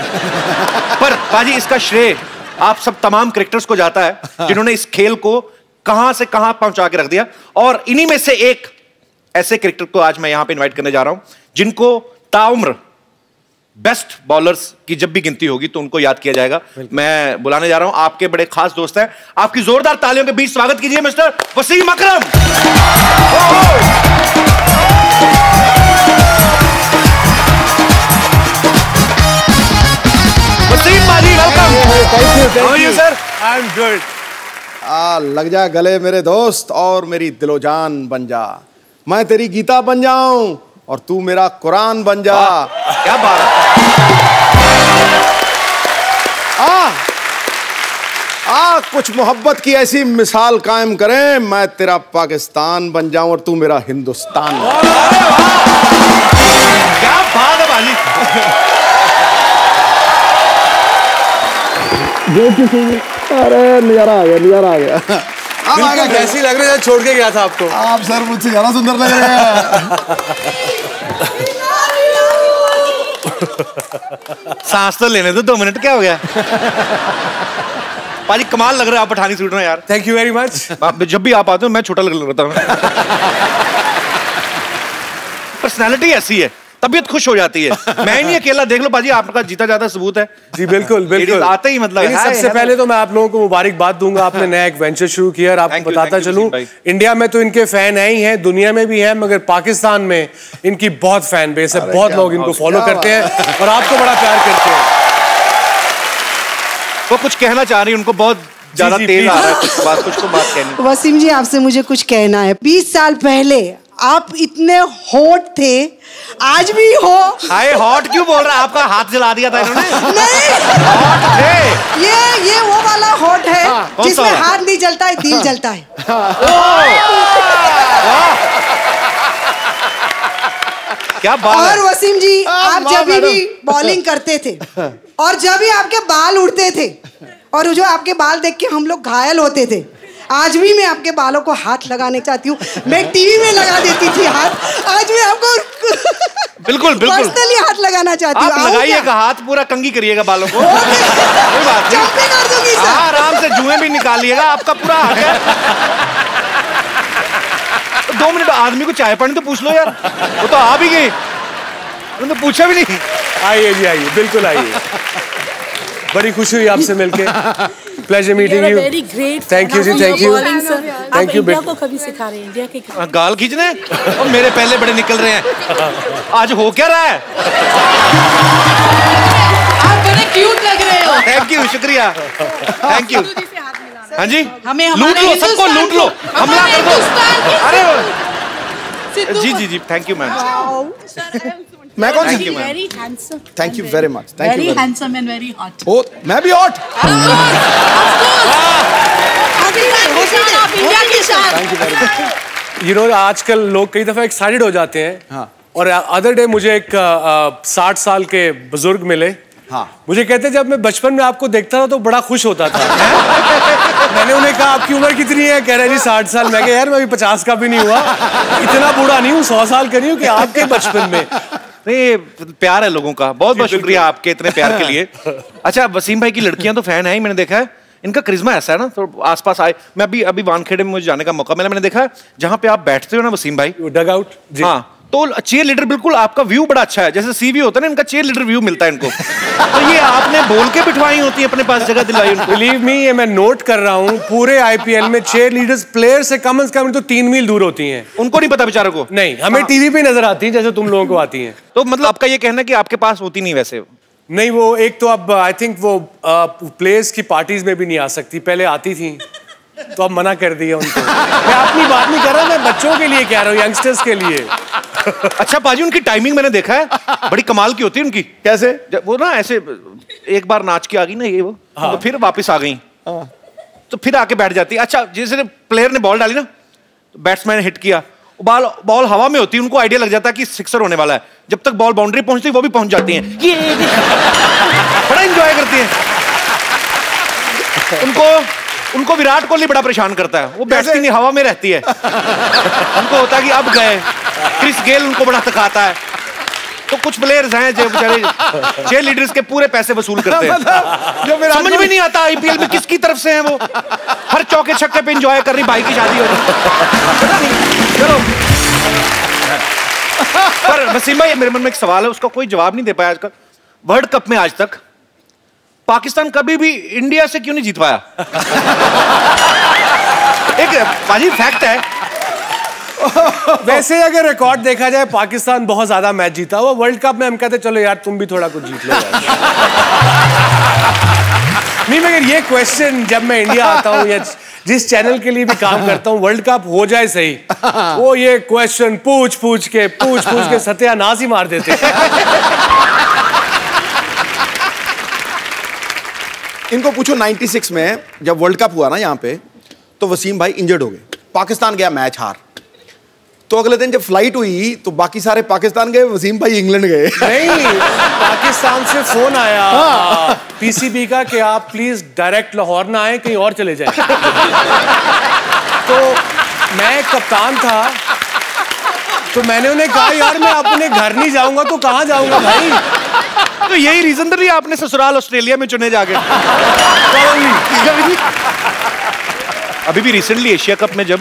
पर बाजी इसका श्रेय आप सब तमाम क्रिकेटर्स को जाता है जिन्होंने इस खेल को कहां से कहां पहुंचा के रख दिया। और इन्हीं में से एक ऐसे क्रिकेटर को आज मैं यहां पे इनवाइट करने जा रहा हूं जिनको ताउम्र बेस्ट बॉलर्स की जब भी गिनती होगी तो उनको याद किया जाएगा। मैं बुलाने जा रहा हूं आपके बड़े खास दोस्त हैं, आपकी जोरदार तालियों के बीच स्वागत कीजिए मिस्टर वसीम अकरम। वसीम बाजी welcome. How are you, sir? I'm good. लग जा गले मेरे दोस्त और मेरी दिलोजान बन जा। मैं तेरी गीता बन जाऊं और तू मेरा कुरान बन जा। क्या बात है। कुछ मोहब्बत की ऐसी मिसाल कायम करें, मैं तेरा पाकिस्तान बन जाऊं और तू मेरा हिंदुस्तान। क्या बात है बाजी। अरे नजारा आ गया, नजारा आ गया। बिल्कुल कैसी लग रही है, छोड़ के गया था आपको। आप सर मुझसे ज्यादा सुंदर लग रहे हैं। सांस तो लेने दो 2 मिनट, क्या हो गया? पाजी कमाल लग रहा है आप पठानी सूट में यार। Thank you very much. आप जब भी आप आते हो मैं छोटा लग रहा हूँ। पर्सनालिटी ऐसी है, तबीयत खुश हो जाती है। मैं ही नहीं अकेला, देख लो पाजी आपका जीता जाता सबूत है। जी बिल्कुल बिल्कुल। आते ही मतलब सबसे पहले तो मैं आप लोगों को मुबारकबाद दूंगा, आपने नया एक वेंचर शुरू किया। और आपको बताता चलूं, इंडिया में तो इनके फैन है ही हैं, दुनिया में भी है, मगर पाकिस्तान में इनकी बहुत फैन बेस है, बहुत लोग इनको फॉलो करते हैं और आपको बड़ा प्यार करते हैं। वो कुछ कहना चाह रही है, उनको बहुत ज्यादा तेज आ रहा है कुछ तो बात कहनी। वसीम जी आपसे मुझे कुछ कहना है। 20 साल पहले आप इतने हॉट थे, आज भी हो। हाय हॉट क्यों बोल रहा है? आपका हाथ जला दिया था इन्होंने। नहीं, हॉट थे। ये वो वाला हॉट है जिसमें हाथ नहीं जलता है, दिल जलता है। क्या बात है। और वसीम जी, आप जब भी बॉलिंग करते थे और जब भी आपके बाल उड़ते थे और जो आपके बाल देख के हम लोग घायल होते थे, आज भी मैं आपके बालों को हाथ लगाने चाहती हूँ। मैं टीवी में लगा देती थी हाथ, आज मैं आपको बिल्कुल पर्सनली हाथ लगाना चाहती हूँ। आप लगाइएगा हाथ, पूरा कंघी करिएगा बालों को। कोई बात नहीं, कर दूंगी सर। आराम से जुएं भी निकालिएगा, आपका पूरा हक है। 2 मिनट आदमी को चाय पानी तो पूछ लो यार, वो तो आ भी गई, उन्होंने पूछा भी नहीं। आइए जी, आइए, बिल्कुल आइए। बड़ी खुशी हुई आपसे मिलके। Pleasure meeting you. Very great. Thank you जी, thank you, thank you. India को कभी सिखा रहे हैं, इंडिया के गाल खींचने और मेरे पहले बड़े निकल रहे हैं। आज हो क्या रहा है? आप बड़े क्यूट लग रहे हो। थैंक यू, शुक्रिया, थैंक यू। हाँ जी, हमें लूट लो, सबको लूट लो, हमला कर दो। अरे जी जी जी, थैंक यू मैम। मैं कौन सी? Very handsome. Thank you very much. Thank very you. Handsome and very hot. ओ, मैं भी हॉट। यू नो, आजकल लोग कई दफा एक्साइटेड हो जाते हैं। हाँ। और अदर डे मुझे एक 60 साल के बुजुर्ग मिले। हाँ। मुझे कहते जब मैं बचपन में आपको देखता था तो बड़ा खुश होता था। मैंने उन्हें कहा आपकी उम्र कितनी है? कह रहे जी 60 साल। मैं कहा यार मैं भी 50 का भी नहीं हुआ, इतना बूढ़ा नहीं हूँ, 100 साल का नहीं हूँ कि आपके बचपन में। नहीं, प्यार है लोगों का। बहुत बहुत शुक्रिया आपके इतने प्यार के लिए। अच्छा, वसीम भाई की लड़कियां तो फैन है ही, मैंने देखा है। इनका करिश्मा ऐसा है ना, तो आसपास आए। मैं अभी वानखेड़े में मुझे जाने का मौका मिला, मैंने देखा जहाँ पे आप बैठते हो ना वसीम भाई, डग आउट। हाँ, तो चेयर लीडर बिल्कुल आपका व्यू बड़ा अच्छा है, जैसे सीवी होता है ना, इनका चेयर लीडर व्यू मिलता है इनको। तो ये आपने बोल के बिठवाई होती है अपने पास, जगह दिलाई उनको। बिलीव मी, ये मैं नोट कर रहा हूँ, पूरे आईपीएल में चेयर लीडर्स प्लेयर से कम तो 3 मील दूर होती हैं। उनको नहीं पता बेचारों को। नहीं, हमें टीवी पे नजर आती है जैसे तुम लोगों को आती हैं। तो मतलब आपका ये कहना है कि आपके पास होती नहीं वैसे? नहीं, वो एक तो अब आई थिंक वो प्लेयर्स की पार्टीज में भी नहीं आ सकती, पहले आती थी तो अब मना कर दिया उनको। मैं अपनी बात नहीं कर रहा, मैं बच्चों के लिए कह रहा हूँ, यंगस्टर्स के लिए। अच्छा पाजी, उनकी टाइमिंग मैंने देखा है, बड़ी कमाल की होती है उनकी। कैसे? वो ना ऐसे एक बार नाच के आ गई ना ये वो, हाँ। तो फिर वापस आ गई, हाँ। तो फिर आके बैठ जाती। अच्छा, जैसे प्लेयर ने बॉल डाली ना, तो बैट्समैन ने हिट किया, बॉल हवा में होती है, उनको आइडिया लग जाता है कि सिक्सर होने वाला है। जब तक बॉल बाउंड्री पहुंचती वो भी पहुंच जाती हैं। ये बड़ा एंजॉय करती हैं। उनको विराट कोहली बड़ा परेशान करता है, वो बैठती नहीं, हवा में रहती है। उनको होता है कि अब गए। क्रिस गेल उनको बड़ा थकाता है। तो कुछ प्लेयर्स हैं जो बेचारे चेयर लीडर्स के पूरे पैसे वसूल करते हैं। समझ में नहीं आता आईपीएल में किसकी तरफ से हैं वो। हर चौके छक्के पे एंजॉय कर रही, भाई की शादी हो रही। चलो, पर वसीम भाई मेरे मन में एक सवाल है, उसका कोई जवाब नहीं दे पाया आजकल। वर्ल्ड कप में आज तक पाकिस्तान कभी भी इंडिया से क्यों नहीं जीत पाया? एक बाजी फैक्ट है। वैसे अगर रिकॉर्ड देखा जाए, पाकिस्तान बहुत ज्यादा मैच जीता हुआ। वर्ल्ड कप में हम कहते चलो यार तुम भी थोड़ा कुछ जीत लो। नहीं, मगर ये क्वेश्चन जब मैं इंडिया आता हूँ या जिस चैनल के लिए भी काम करता हूँ, वर्ल्ड कप हो जाए सही, वो ये क्वेश्चन पूछ के सत्यानाश ही मार देते। इनको पूछो 96 में जब वर्ल्ड कप हुआ ना यहाँ पे, तो वसीम भाई इंजर्ड हो गए, पाकिस्तान गया मैच हार। तो अगले दिन जब फ्लाइट हुई तो बाकी सारे पाकिस्तान गए, वसीम भाई इंग्लैंड गए। नहीं, पाकिस्तान से फोन आया पीसीबी का कि आप प्लीज डायरेक्ट लाहौर ना आए, कहीं और चले जाएं। तो मैं कप्तान था, तो मैंने उन्हें कहा यार मैं अपने घर नहीं जाऊंगा तो कहां जाऊंगा भाई। तो यही रीजन तो नहीं आपने ससुराल ऑस्ट्रेलिया में चुने जाके। अभी भी रिसेंटली एशिया कप में जब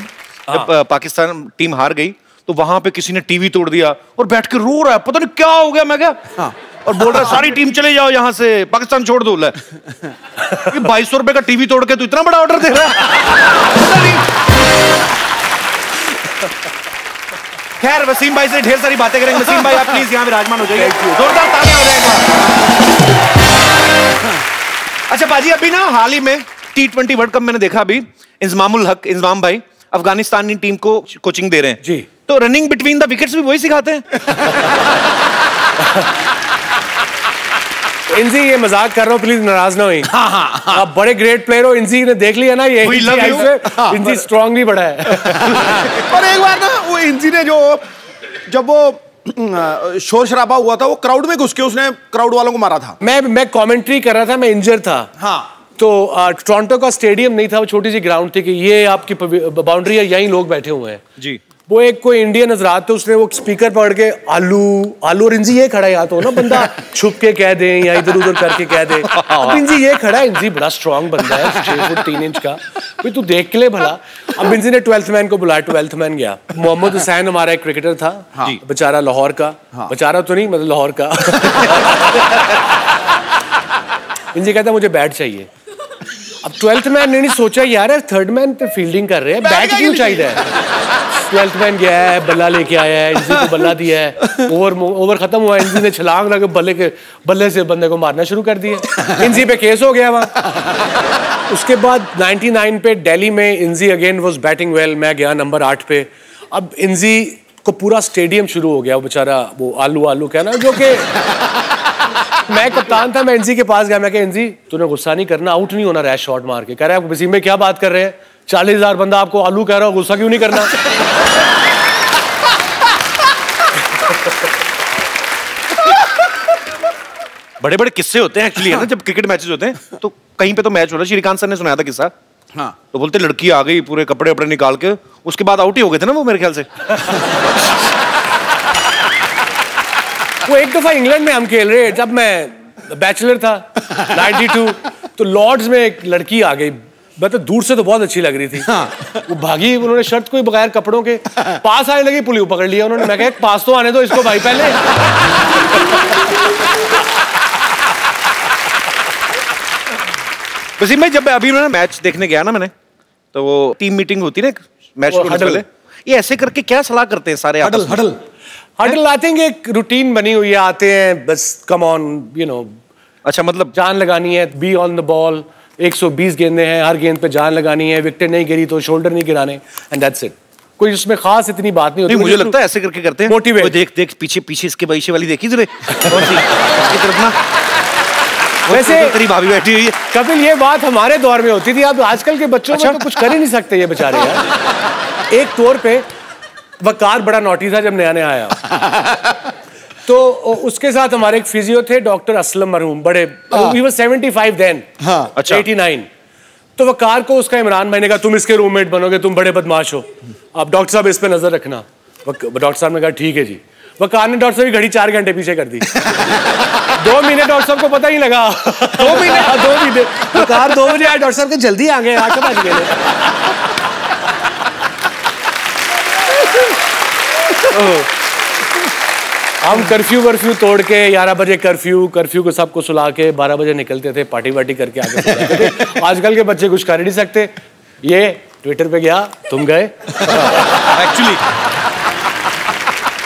पाकिस्तान टीम हार गई तो वहां पे किसी ने टीवी तोड़ दिया और बैठ के रो रहा है, पता नहीं क्या हो गया। मैं क्या और बोल रहा है सारी टीम चले जाओ यहाँ से, पाकिस्तान छोड़ दो। 2200 रुपए का टीवी तोड़ के तो इतना बड़ा ऑर्डर दे रहा है। खैर, वसीम भाई से ढेर सारी बातें करेंगे। वसीम भाई आप प्लीज यहाँ विराजमान हो जाइए, जोरदार तालियां हो जाएगा। अच्छा बाजी, अभी ना हाल ही में T20 वर्ल्ड कप मैंने देखा, अभी इंजमामुल हक इंजमाम भाई अफगानिस्तानी टीम को कोचिंग दे रहे हैं जी। तो रनिंग बिटवीन द विकेट्स भी वही सिखाते हैं? इंजी, ये मजाक कर रहा हूँ, प्लीज नाराज ना हुई। आप बड़े ग्रेट प्लेयर हो, इंजी ने देख लिया ना ये इंजी स्ट्रांगली बड़ा है। पर एक बार ना वो इंजी ने जब वो शोर शराबा हुआ था, वो क्राउड में घुस के उसने क्राउड वालों को मारा था। मैं कमेंट्री कर रहा था, मैं इंजर था। हाँ। तो टोरंटो का स्टेडियम नहीं था, वो छोटी सी ग्राउंड थी कि ये आपकी बाउंड्री है, यहीं लोग बैठे हुए हैं जी। वो एक कोई इंडियन हजरात थे, उसने वो स्पीकर पकड़ के आलू आलू, और इंजी ये खड़ा है, या तो ना बंदा छुप के कह दे या इधर उधर करके कह दे। अब इंजी ये खड़ा है, इंजी बड़ा स्ट्रांग बंदा है, 6 फुट 3 इंच का, भाई तू देख के ले भला। अब इंजी ने 12th मैन को बुलाया, 12th मैन गया। मोहम्मद हुसैन हमारा एक क्रिकेटर था, बेचारा लाहौर का, बेचारा तो नहीं मतलब लाहौर का। इंजी कहता मुझे बैट चाहिए। अब 12th मैन ने नहीं सोचा यार 3rd मैन पे फील्डिंग कर रहे हैं, बैट क्यों चाहिए है। 12th मैन गया है, बल्ला लेके आया है, इंजी को बल्ला दिया है, ओवर खत्म हुआ, इंजी ने छलांग लगा बल्ले से बंदे को मारना शुरू कर दिया। इंजी पे केस हो गया वहाँ। उसके बाद 99 पे दिल्ली में इंजी अगेन वाज बैटिंग वेल, मैं गया नंबर 8 पे। अब इंजी को पूरा स्टेडियम शुरू हो गया, वो बेचारा वो आलू आलू कहना, जो कि मैं कप्तान था, मैं इंजी के पास गया, मैं कहा इंजी तूने गुस्सा नहीं करना, आउट नहीं होना रैश शॉट मार के। कह रहा है वसीम में क्या बात कर रहे हैं, 40,000 बंदा आपको आलू कह रहा हो, गुस्सा क्यों नहीं करना। बड़े बड़े किस्से होते हैं एक्चुअली, है ना, जब क्रिकेट मैचेस होते हैं। तो कहीं पे तो मैच हो रहा है, श्रीकांत सर ने सुनाया था किस्सा। हाँ। तो बोलते लड़की आ गई पूरे कपड़े वपड़े निकाल के, उसके बाद आउट ही हो गए थे ना वो, मेरे ख्याल से। वो एक दफा इंग्लैंड में हम खेल रहे, जब मैं बैचलर था 92, तो लॉर्ड्स में एक लड़की आ गई, मतलब दूर से तो बहुत अच्छी लग रही थी। हाँ। वो भागी, उन्होंने शर्ट को बगैर कपड़ों के पास आने लगी, पुलिस पकड़ लिया उन्होंने। मैं कहा पास तो आने दो इसको भाई पहले। वसीम भाई, जब अभी उन्होंने मैच देखने गया ना मैंने, तो वो टीम मीटिंग होती है ना मैच को पहले, ये ऐसे करके क्या सलाह करते हैं सारे? हडल आई थिंक एक रूटीन बनी हुई है, आते हैं बस कम ऑन यू नो। अच्छा, मतलब जान लगानी है, बी ऑन द बॉल, 120 गेंदें हैं, हर गेंद पे जान लगानी है, विकेट नहीं गिरी तो शोल्डर नहीं गिराने, एंड दैट्स इट। कोई उसमें खास इतनी बात नहीं होती। मुझे लगता है ऐसे करके करते हैं, मोटिवेट। देख देख पीछे पीछे इसके बैशे वाली देखी तुझे? वैसे तेरी भाभी बैठी हुई है। कपिल, ये बात हमारे दौर में होती थी, अब आजकल के बच्चों में तो कुछ कर ही नहीं सकते ये बेचारे यार। एक तौर पे वकार बड़ा नोटी था जब नया नया आया, तो उसके साथ हमारे एक फिजियो थे, डॉक्टर असलम मरहूम, बड़े, he was 75 then, 89। तो वकार को उसका इमरान भाई ने कहा तुम इसके रूममेट बनोगे, तुम बड़े बदमाश हो, अब डॉक्टर साहब इस पे नजर रखना। डॉक्टर साहब ने कहा ठीक है जी। वकार ने डॉक्टर साहब की घड़ी 4 घंटे पीछे कर दी। 2 महीने डॉक्टर साहब को पता ही लगा। 2 महीने वकार 2 बजे आए, डॉक्टर साहब के जल्दी आ गए, 8 बज गए। हम कर्फ्यू तोड़ के 11 बजे कर्फ्यू को सबको सुला के 12 बजे निकलते थे, पार्टी वार्टी करके आगे थे। आजकल के बच्चे कुछ कर ही नहीं सकते। ये ट्विटर पे गया, तुम गए। एक्चुअली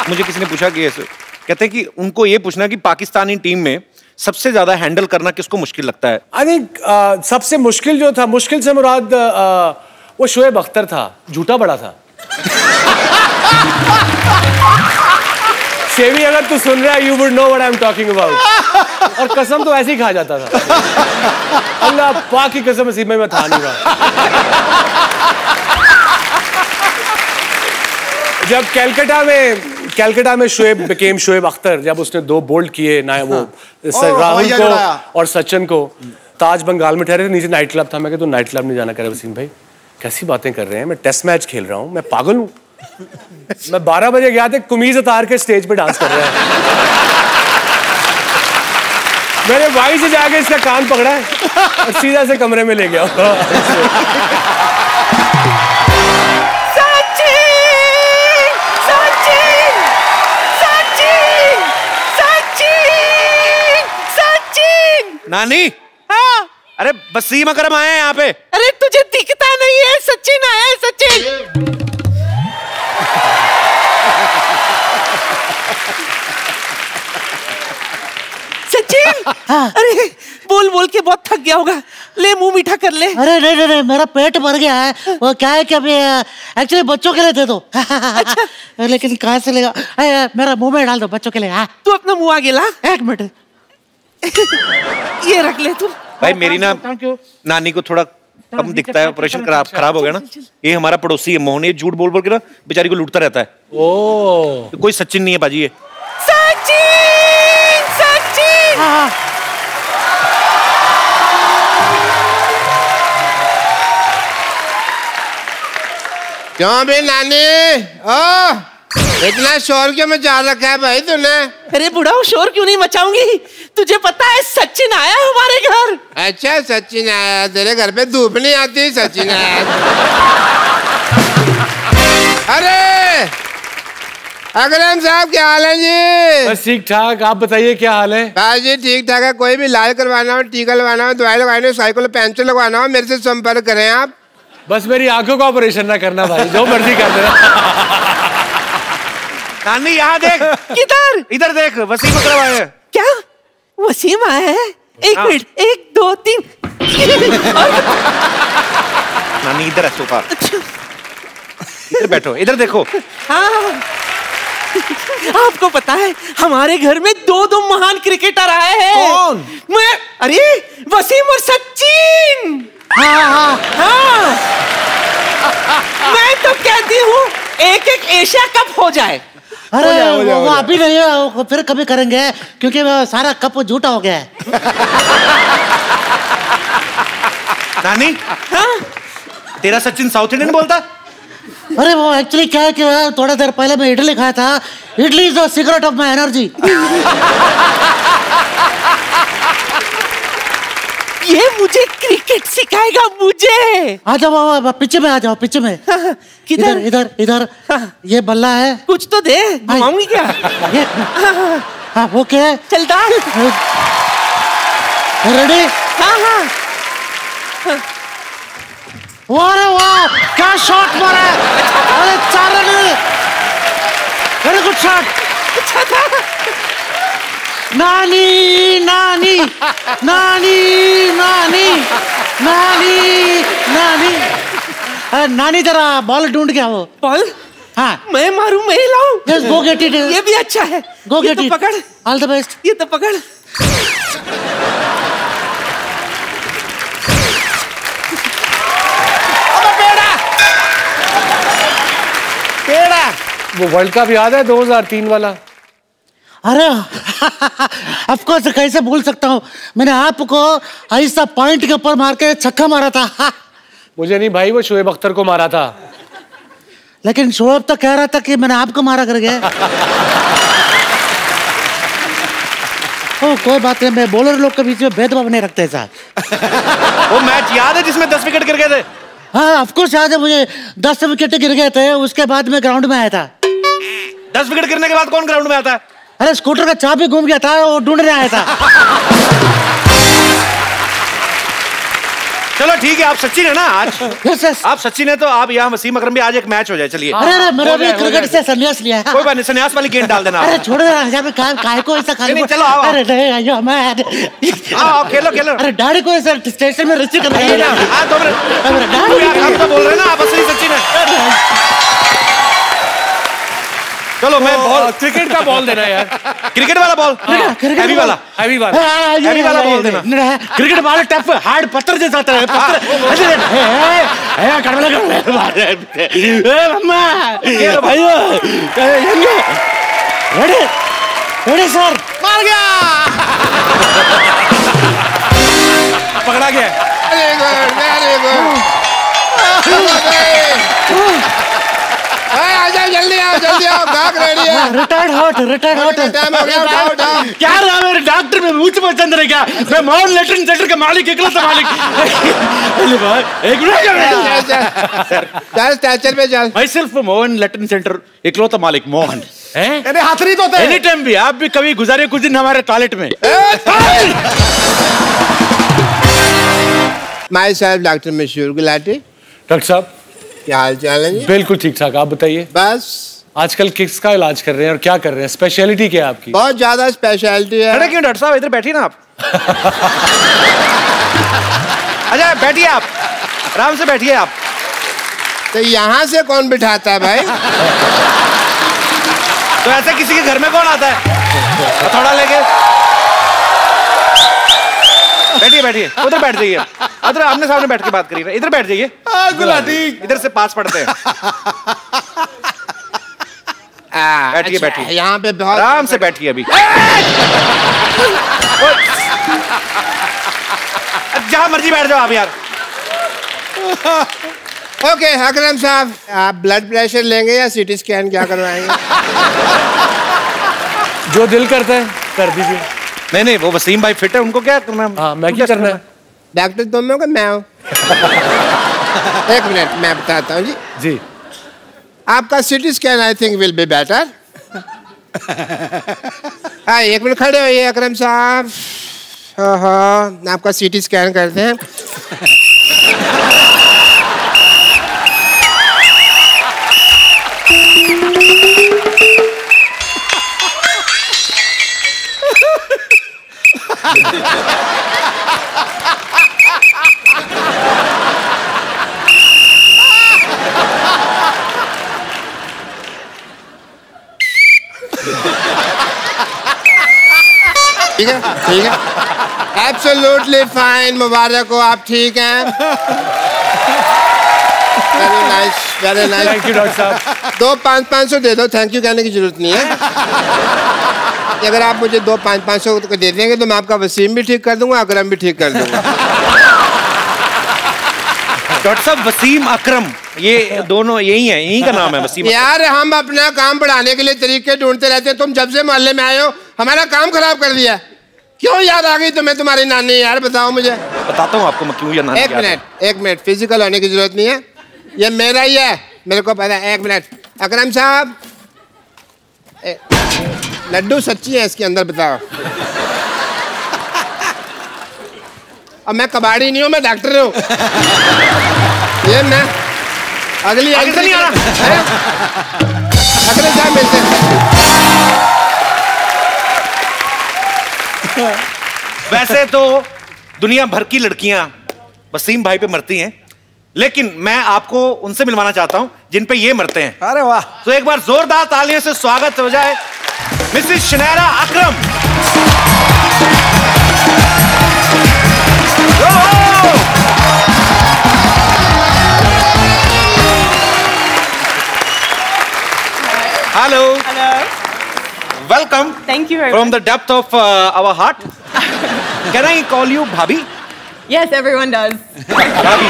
मुझे किसी ने पूछा कि ऐसे कहते हैं कि उनको ये पूछना कि पाकिस्तानी टीम में सबसे ज्यादा हैंडल करना किसको मुश्किल लगता है? आई थिंक सबसे मुश्किल जो था, मुश्किल से मुराद वो शोएब अख्तर था, झूठा बड़ा था। शेवी, अगर तू सुन रहा है, you would know what I'm talking about। और कसम तो ऐसे ही खा जाता था। अल्लाह पाक की कसम, नसीब में मैं था नहीं रहा। जब कैलकाटा में शोएब अख्तर, जब उसने 2 बोल्ड किए ना, वो राहुल को और सचिन को, ताज बंगाल में ठहरे थे, नीचे नाइट क्लब था। मैं कहता, तू नाइट क्लब नहीं जाना। कह रहे वसीम भाई कैसी बातें कर रहे हैं, मैं टेस्ट मैच खेल रहा हूँ, मैं पागल हूँ। मैं 12 बजे गया था, कमीज उतार के स्टेज पे डांस कर रहा है। मैंने भाई से जाके इसका कान पकड़ा है और सीधा से कमरे में ले गया। नानी, हाँ? अरे वसीम अकरम आए हैं यहाँ पे। अरे तुझे दिखता नहीं है, सचिन आया है, सचिन। सचिन अरे बोल बोल के बहुत थक गया होगा, ले मुंह मीठा कर ले। अरे नहीं नहीं मेरा पेट भर गया है। वो क्या है कि अभी एक्चुअली बच्चों के लिए दे दो। अच्छा। लेकिन कहाँ से लेगा? मेरा मुंह में डाल दो बच्चों के लिए। हाँ तू अपना मुंह आगे ला। 1 मिनट। ये रख ले तू। भाई मेरी ना नानी को थोड़ा कम दिखता है, ऑपरेशन खराब हो गया ना। ये हमारा पड़ोसी है मोहन, ये झूठ बोल बोल के ना बेचारी को लूटता रहता है। ओ कोई सचिन नहीं है बाजी ये। सचिन सचिन क्यों बे नानी? इतना शोर क्यों मचा रखा है भाई तूने? अरे बुढ़ा शोर क्यों नहीं मचाऊंगी? तुझे पता है सचिन आया है हमारे घर। अच्छा सचिन आया तेरे घर पे? धूप नहीं आती? सचिन आया। अरे अकरम साहब क्या हाल है जी? बस ठीक ठाक, आप बताइए क्या हाल है? हाँ जी ठीक ठाक है। कोई भी इलाज करवाना हो, टीका लगवाना हो, दवाई लगवानी हो, साइकिल पंचर लगवाना हो, मेरे से संपर्क करें आप। बस मेरी आंखों का ऑपरेशन ना करना भाई, जो मर्जी कर देना। नानी यहाँ देख। किधर? इधर देख, वसीम अकरम आए हैं। क्या वसीम आया है? एक मिनट, 1 2 3। नानी इधर है सोफा, इधर बैठो, इधर देखो। हाँ आपको पता है हमारे घर में 2 महान क्रिकेटर आए हैं। कौन? मैं अरे वसीम और सचिन। हाँ मैं तो कहती हूँ एक एशिया कप हो जाए। अरे वो अभी नहीं है, वो फिर कभी करेंगे क्योंकि सारा कप झूठा हो गया है। नानी हाँ? तेरा सचिन साउथ इंडियन बोलता? अरे वो एक्चुअली क्या है कि थोड़ा देर पहले मैं इडली खाया था। Idli is the secret of my energy. ये मुझे क्रिकेट सिखाएगा मुझे। आ जाओ पीछे में, आ जाओ पीछे में। किधर? इधर इधर। ये बल्ला है, कुछ तो दे, घुमाऊंगी क्या? हाँ वो क्या है? चल डाल। रेडी? हाँ हाँ। अरे वाह क्या शॉट मारा है! अरे 4 रन, वेरी गुड शॉट। अच्छा था। नानी नानी नानी नानी नानी नानी नानी जरा बॉल ढूंढ के आओ। बॉल? हाँ मैं मारूं, मैं लाऊं? Yes go get it. ये भी अच्छा है। Go get it. पकड़। All the best. ये तो पकड़। पेड़ा। वो वर्ल्ड कप याद है 2003 वाला? अरे ऑफ कोर्स, कैसे भूल सकता हूँ। मैंने आपको ऐसा पॉइंट के ऊपर मार के छक्का मारा था। मुझे नहीं भाई, वो शोएब अख्तर को मारा था। लेकिन शोएब तो कह रहा था कि मैंने आपको मारा करके। कोई बात नहीं, मैं बॉलर लोग के बीच में भेदभाव नहीं रखते साहब। वो मैच याद है जिसमें 10 विकेट गिर गए थे? हाँ ऑफ कोर्स याद है मुझे। 10 विकेट गिर गए थे, उसके बाद मैं ग्राउंड में आया था। 10 विकेट गिरने के बाद कौन ग्राउंड में आता है? अरे स्कूटर का चाबी घूम गया था, वो ढूंढने आया था। चलो ठीक है, आप सचिन है ना आज? Yes yes. आप सचिन है तो आप यहाँ वसीम अकरम भी, आज एक मैच हो जाए। चलिए। अरे मेरा भी क्रिकेट से संन्यास लिया है। कोई बात नहीं, संन्यास वाली गेंद डाल देना। अरे छोड़ दे, काय को ऐसा खाली। चलो आओ। अरे नहीं आइयो मैं। आओ खेलो खेलो। अरे डैडी को ऐसा स्टेशन में रिसीव करना है। हाँ 2 मिनट। आप तो बोल रहे हैं ना आप असली सचिन है। चलो मैं बॉल, क्रिकेट का बॉल देना यार। क्रिकेट वाला बॉल, हैवी वाला, हैवी वाला, हैवी वाला बॉल देना। क्रिकेट बॉल टफ हार्ड पत्थर जैसा होता है। Ready sir. मार गया। पकड़ा गया। Very good, very good. जल्दी आओ, जल्दी आओ, गाग रेडी है। Retired hot, retired hot. Time हो गया, उठाओ उठाओ। क्या रहा मेरे डॉक्टर में मुझ पर चंद्र है क्या? मैं मोहन लेटरिन सेंटर का मालिक, इकलौता मालिक। एक मिनट चल स्टैचर पे चल। भाई सिर्फ मोहन लेटरिन सेंटर इकलौता मालिक मोहन है। अरे हाथ नहीं धोते। एनी टाइम भी आप भी कभी गुजारे कुछ दिन हमारे टॉयलेट में। माय सेल्फ डॉक्टर मशहूर गुलाटी। डॉक्टर साहब क्या हाल चाल है? बिल्कुल ठीक ठाक, आप बताइए। बस आजकल किसका इलाज कर रहे हैं और क्या कर रहे हैं? स्पेशलिटी क्या है आपकी? बहुत ज्यादा स्पेशलिटी है। खड़े क्यों डॉक्टर साहब? इधर बैठिए ना आप। अच्छा बैठिए आप, आराम से बैठिए आप। तो यहाँ से कौन बिठाता है भाई? तो ऐसे किसी के घर में कौन आता है थोड़ा लेके? बैठिए बैठिए, उधर बैठ जाइए। उधर आमने सामने बैठ के बात करिए। इधर बैठ जाइए। गुलाटी इधर से पास पढ़ते हैं। बैठिए बैठिए, यहाँ पे बहुत आराम से बैठिए। अभी जहां मर्जी बैठ जाओ आप यार। ओके अकरम साहब, आप ब्लड प्रेशर लेंगे या सीटी स्कैन क्या करवाएंगे? जो दिल करता है कर दीजिए। नहीं नहीं, वो वसीम भाई फिट है, उनको क्या करना है? हाँ, मैं क्या करना है? डॉक्टर तुम हो कि मैं हूँ? एक मिनट मैं बताता हूँ जी। जी आपका CT scan I think will be better. हाँ एक मिनट खड़े होइए अकरम साहब। हाँ आपका सीटी स्कैन करते हैं। ठीक है ठीक है, एब्सोल्युटली फाइन। मुबारक हो, आप ठीक हैं। Very nice very nice. Thank you doctor साहब। 2 500 दे दो, थैंक यू कहने की जरूरत नहीं है। अगर आप मुझे 2 500 दे देंगे तो मैं आपका वसीम भी ठीक कर दूंगा, अकरम भी ठीक कर दूंगा। डॉक्टर साहब वसीम अकरम ये दोनों यही है, यही का नाम है वसीम। यार हम अपना काम बढ़ाने के लिए तरीके ढूंढते रहते हैं। तुम जब से मोहल्ले में आए हो हमारा काम खराब कर दिया। क्यों याद आ गई तुम्हें तुम्हारी नानी? यार बताओ मुझे। बताता हूँ आपको मैं क्यों नानी। एक मिनट फिजिकल होने की जरूरत नहीं है, ये मेरा ही है, मेरे को पता है। एक मिनट अकरम साहब, लड्डू सच्ची है इसके अंदर, बताओ। अब मैं कबाड़ी नहीं हूँ, मैं डॉक्टर हूँ। ये मैं अगली नहीं आ रहा। अगले साहब मिलते हैं। वैसे तो दुनिया भर की लड़कियां वसीम भाई पे मरती हैं, लेकिन मैं आपको उनसे मिलवाना चाहता हूं जिन पे ये मरते हैं। अरे वाह, तो एक बार जोरदार तालियों से स्वागत हो जाए Mrs Shaniera Akram. Hello Hello. Welcome. Thank you very From much. the depth of our heart. Can I call you Bhabhi? Yes, everyone does. Bhabhi.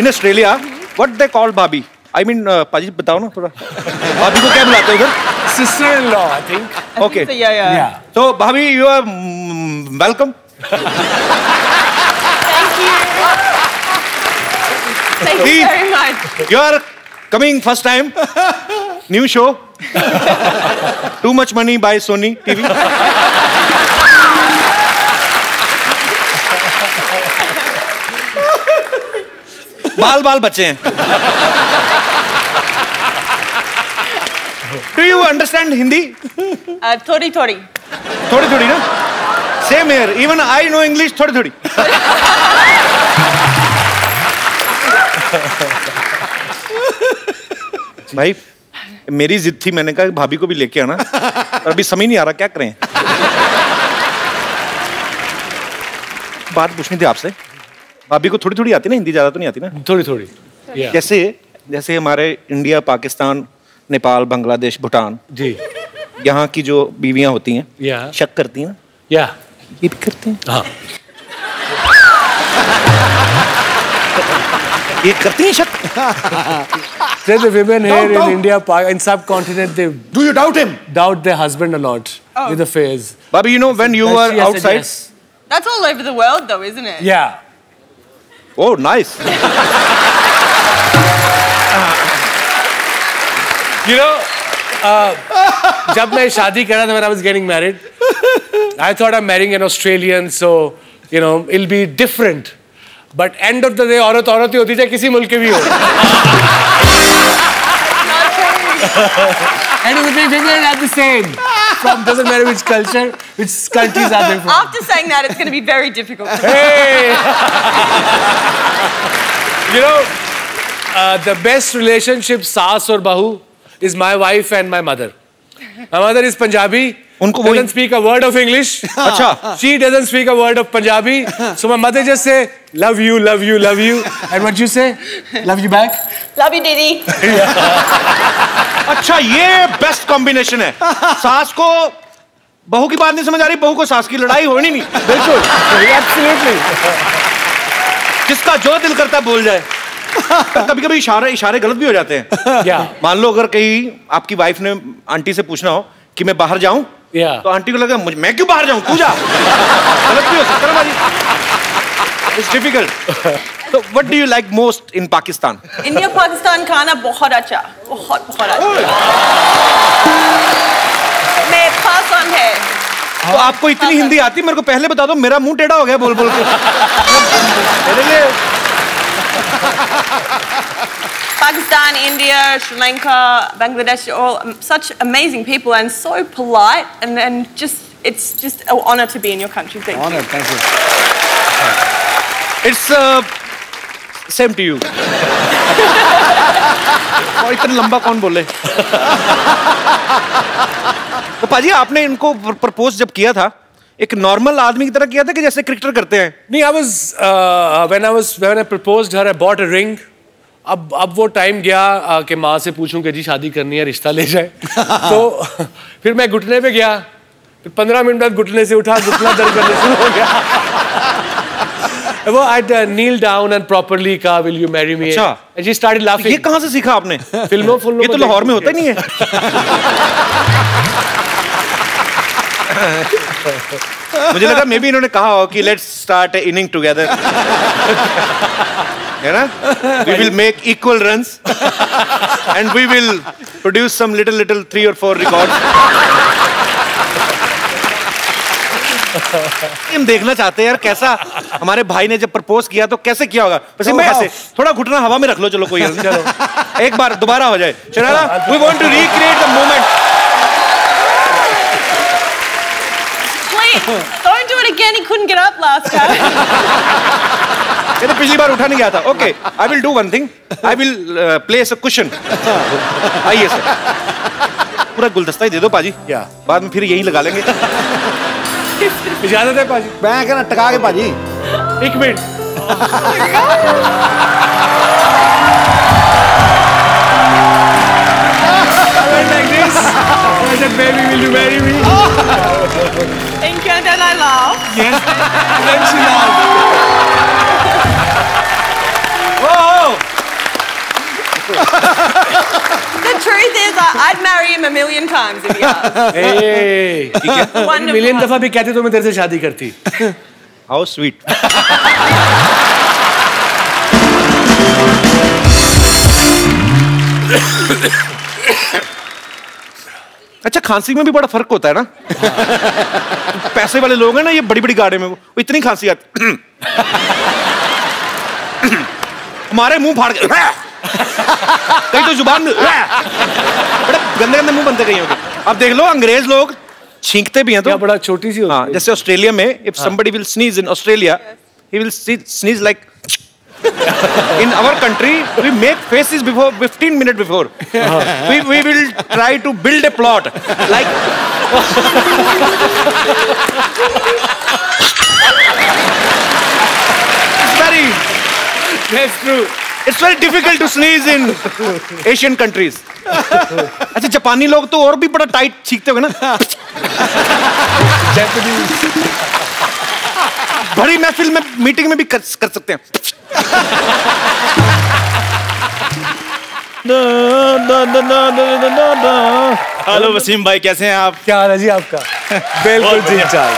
In Australia, what they call Bhabhi? I mean, पाजी बताओ ना थोड़ा। भाभी को क्या बुलाते हो उधर? Sister-in-law, I think. Okay. So, yeah. So Bhabhi, you are welcome. Thank you very much. You are coming first time. New show. Too much money by Sony TV. बाल बाल बचे हैं। Do you understand Hindi? Thodi thodi. थोड़ी थोड़ी ना? Same here. Even I know English थोड़ी थोड़ी। भाई मेरी जिद थी, मैंने कहा भाभी को भी लेके आना, अभी समझ नहीं आ रहा क्या करें। बात पूछनी थी आपसे, भाभी को थोड़ी थोड़ी आती ना हिंदी, ज्यादा तो नहीं आती ना? थोड़ी थोड़ी। जैसे जैसे हमारे इंडिया, पाकिस्तान, नेपाल, बांग्लादेश, भूटान जी, यहाँ की जो बीवियां होती हैं शक करती हैं या ये भी करते हैं। हाँ ये करती हैं शक। Say the women here in India, in subcontinent, they do you doubt him? Doubt their husband a lot with affairs. Bobby, you know when you were outside. That's all over the world, though, isn't it? Yeah. Oh, nice. You know, जब मैं शादी करा था, when I was getting married, I thought I'm marrying an Australian, so you know it'll be different. But end of the day, औरत औरत ही होती है, चाहे किसी मुल्क के भी हो। And it would be women at the same. From doesn't matter which culture, which countries are they from. After saying that, it's going to be very difficult. Hey! You know, the best relationship saas or bahu is my wife and my mother. My mother is Punjabi. उनको doesn't speak a word of English. अच्छा. She doesn't speak a word of Punjabi. So my mother just say, love you, love you, love you. And what you say? Love you back. Love you, Didi. अच्छा, ये best combination है. सास को बहू की बात नहीं समझ आ रही, बहू को सास की लड़ाई होनी नहीं. बिल्कुल. Absolutely. जिसका जो दिल करता है बोल जाए. कभी कभी इशारे गलत भी हो जाते हैं. मान लो अगर कहीं आपकी वाइफ ने आंटी से पूछना हो कि मैं बाहर जाऊं, तो आंटी को लगा मैं क्यों बाहर जाऊं, तू जा. गलत भी हो सकता है भाई. It's difficult. So what do you like most in Pakistan? India Pakistan खाना बहुत अच्छा, बहुत अच्छा. मैं पसंद है. तो आपको इतनी हिंदी आती, मेरे को पहले बता दो, मेरा मुंह टेढ़ा हो गया बोल बोल के. मेरे लिए Pakistan, India, Sri Lanka, Bangladesh, all such amazing people and so polite, and just it's just an honor to be in your country. Thank you. Honor, thank you. It's same to you. और इतना लंबा कौन बोले? तो पाजी आपने इनको propose जब किया था, एक नॉर्मल आदमी की तरह किया था कि जैसे क्रिकेटर करते हैं? नहीं, when I proposed her, I bought a ring. अब वो टाइम गया कि माँ से पूछूं कि जी शादी करनी है, रिश्ता ले जाए. तो फिर मैं घुटने पे गया, फिर 15 मिनट बाद घुटने से उठा, घुटना दर्द करने शुरू हो गया. वो I'd kneel down and properly कहा will you marry me? अच्छा. And she started laughing. ये कहाँ से सीखा आपने? फिल्मों ये तो लाहौर में होता ही नहीं है. मुझे लगा मे बी इन्होंने कहा हो कि लेट्स स्टार्ट इनिंग टुगेदर, है ना? We will make equal runs and we will produce some little 3 or 4 records. हम देखना चाहते हैं यार कैसा हमारे भाई ने जब प्रपोज किया तो कैसे किया होगा. बस मैं ऐसे थोड़ा घुटना हवा में रख लो, चलो कोई चलो एक बार दोबारा हो जाए. Sharara, we want to recreate the moment. Don't do it again. He couldn't get up last time. ये तो पिछली बार उठा नहीं गया था. Okay, I will do one thing. I will place a cushion. आइए सर. पूरा गुलदस्ता ही दे दो पाजी. बाद में फिर यही लगा लेंगे. इजाजत है पाजी. मैं कहना टका के पाजी. एक minute. Like this. I said, baby, will you marry me? Thank you, and then I laugh. Yes. And then she laughed. Whoa! The truth is, I'd marry him a million times if he asked. Hey. Wonderful. Million दफा भी कहते तो मैं तेरे से शादी करती. How sweet. अच्छा, खांसी में भी बड़ा फर्क होता है ना. पैसे वाले लोग हैं ना, ये बड़ी बड़ी गाड़ी में वो इतनी खांसी आती. हमारे मुंह फाड़ के कहीं तो जुबान में बड़े गंदे गंदे मुंह बनते कहीं होंगे. अब देख लो, अंग्रेज लोग छींकते भी हैं तो बड़ा छोटी सी होती है. जैसे ऑस्ट्रेलिया में if somebody will sneeze in Australia, he will sneeze like. In our country, we make faces before 15 minutes before. We will try to build a plot like. That's true. It's very difficult to sneeze in Asian countries. अच्छा, जापानी लोग तो और भी बड़ा tight छींकते होंगे ना. बड़ी महफिल में, मीटिंग में भी कर सकते हैं. हेलो वसीम भाई, कैसे हैं आप? क्या हाल है जी आपका? बिल्कुल ठीक ठाक.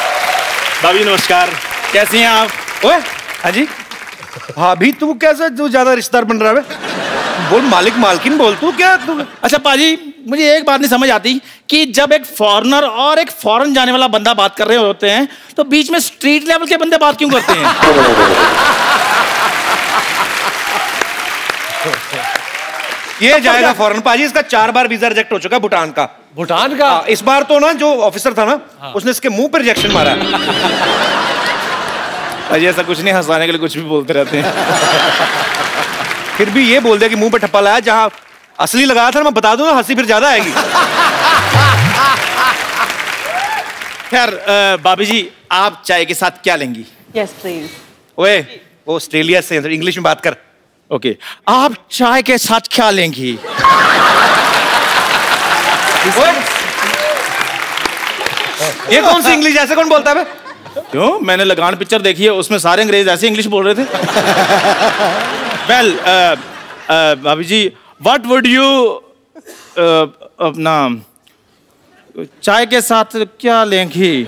भाभी नमस्कार, कैसी हैं आप? ओए, हाँ जी. भाभी तू कैसा, तू ज्यादा रिश्तेदार बन रहा है? बोल मालिक मालकिन बोल, तू क्या तू. अच्छा पाजी, मुझे एक बात नहीं समझ आती कि जब एक फॉरेनर और एक फॉरेन जाने वाला बंदा बात कर रहे होते हैं तो बीच में स्ट्रीट लेवल के बंदे बात क्यों करते हैं? ये जाएगा फॉरेन पाजी, इसका 4 बार वीजा रिजेक्ट हो चुका भूटान का। भूटान का? इस बार तो ना जो ऑफिसर था ना, उसने इसके मुंह पर रिजेक्शन मारा। पाजी ऐसा कुछ नहीं, हंसाने के लिए कुछ भी बोलते रहते हैं। फिर भी ये बोल दिया कि मुंह पे ठप्पा लाया, जहां असली लगाया था मैं बता दूं, हंसी फिर ज्यादा आएगी। खैर भाभी जी, आप चाय के साथ क्या लेंगी? Yes, please. ओए, वो ऑस्ट्रेलिया से, इंग्लिश में बात कर। ओके, आप चाय के साथ क्या लेंगी? ये कौन सी इंग्लिश, ऐसे कौन बोलता है? क्यों? मैंने लगान पिक्चर देखी है, उसमें सारे अंग्रेज ऐसे इंग्लिश बोल रहे थे। वेल भाभी जी, व्हाट वुड यू अपना चाय के साथ क्या लेंगी?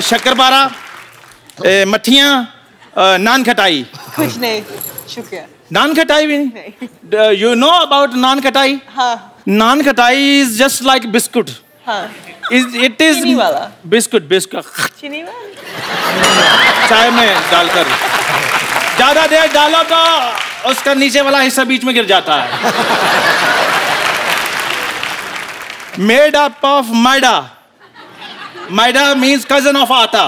शक्करपारा, मट्ठियाँ, नान खटाई। कुछ नहीं, शुक्रिया। नान खटाई भी नहीं? यू नो अबाउट नान खटाई? हाँ। नान खटाई इज जस्ट लाइक बिस्कुट। हाँ। इट इज चीनी वाला? बिस्कुट चीनी वाला? चाय में डालकर ज्यादा देर डालो तो उसका नीचे वाला हिस्सा बीच में गिर जाता है। Made up of maida. Maida means cousin of आटा।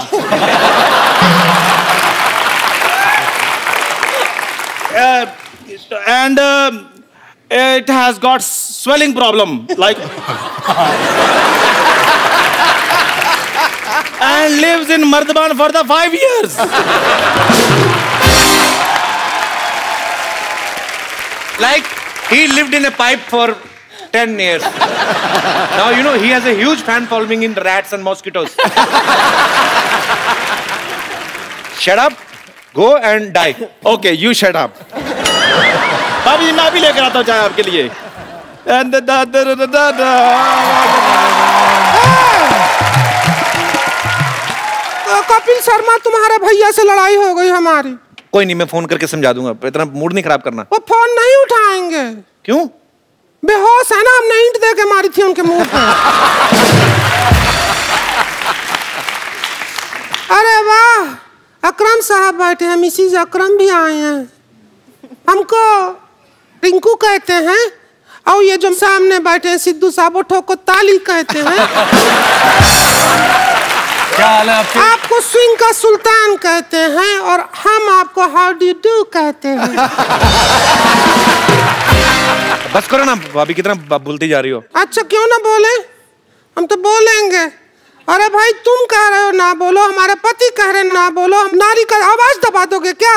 And it has got swelling problem, like, and lives in Mardaban for the 5 years. Like he lived in a pipe for 10 years. Now you know he has a huge fan following in rats and mosquitoes. Shut up, go and die. Okay, you shut up. भाभी मैं भी लेकर आता हूँ चाय आपके लिए। कपिल शर्मा, तुम्हारे भैया से लड़ाई हो गई हमारी। कोई नहीं, मैं फोन करके समझा दूंगा, इतना मूड नहीं खराब करना। वो फोन नहीं उठाएंगे। क्यों? बेहोश है ना, हमने ईंट दे के मारी थी उनके मुंह पे। अरे वाह, अकरम साहब बैठे हैं, मिसिज अकरम भी आए हैं। हमको रिंकू कहते हैं, और ये जो सामने बैठे हैं सिद्धू साहब, वो ठोको ताली कहते हैं। क्या हाल है आपके? आपको स्विंग का सुल्तान कहते हैं और हम आपको हाउ डू डू कहते हैं। बस करो ना भाभी, कितना बोलती जा रही हो। अच्छा क्यों ना बोले, हम तो बोलेंगे। अरे भाई तुम कह रहे हो ना बोलो, हमारे पति कह रहे ना बोलो, हम नारी का आवाज दबा दोगे क्या?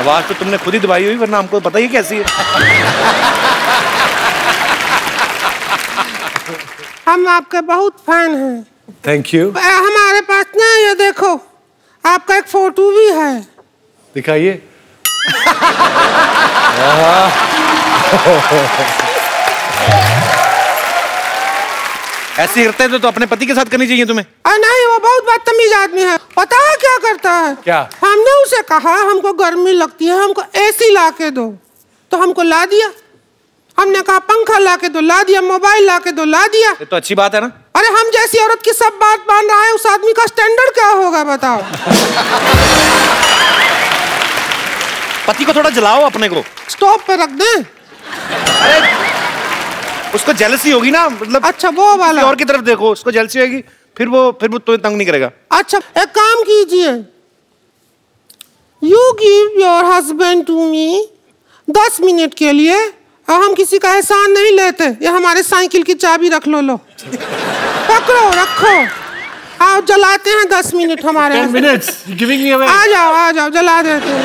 आवाज तो तुमने खुद ही दबाई हुई, वरना हमको पता ही कैसी है। हम आपके बहुत फैन हैं। Thank you. हमारे पास ना ये देखो, आपका एक फोटो भी है। दिखाइए। ऐसी करते हैं तो अपने पति के साथ करनी चाहिए तुम्हें। नहीं, वो बहुत बदतमीज आदमी है। पता है क्या करता है? क्या? हमने उसे कहा हमको गर्मी लगती है, हमको एसी ला के दो, तो हमको ला दिया। हमने कहा पंखा ला के दो, ला दिया। मोबाइल ला के दो, ला दिया। ये तो अच्छी बात है ना। अरे हम जैसी औरत की सब बात मान रहा है, उस आदमी का स्टैंडर्ड क्या होगा बताओ? पति को थोड़ा जलाओ अपने को। स्टोव पे रख दें? अरे उसको जेलसी होगी ना, मतलब। अच्छा वो वाला। और की तरफ देखो, उसको जेलसी होगी, फिर वो तुम्हें तंग नहीं करेगा। अच्छा एक काम कीजिए, you give your husband to me 10 minute के लिए, और हम किसी का एहसान नहीं लेते। ये हमारे साइकिल की चाबी रख लो, लो पकड़ो, रखो, आओ जलाते हैं 10 मिनट हमारे। 10 minutes? You're giving me away? आ जाओ जला देते हैं।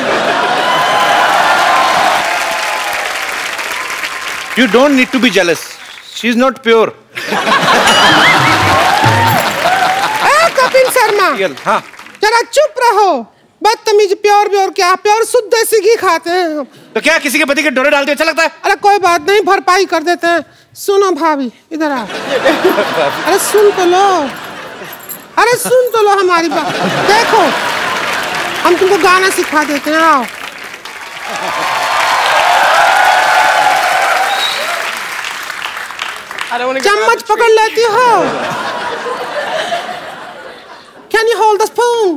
You don't need to be jealous. She's not pure. Kapil Sharma, हाँ, जरा चुप रहो। बदतमीज, प्योर प्योर क्या, प्योर शुद्ध देसी घी खाते हैं हम। तो क्या किसी के पति के डोरे डालते अच्छा लगता है? अरे कोई बात नहीं, भरपाई कर देते हैं। सुनो भाभी, इधर आओ। अरे सुन तो लो, अरे सुन तो लो हमारी बात। देखो हम तुमको गाना सिखा देते हैं, आओ। चम्मच पकड़ लेती हो? Can you hold the spoon?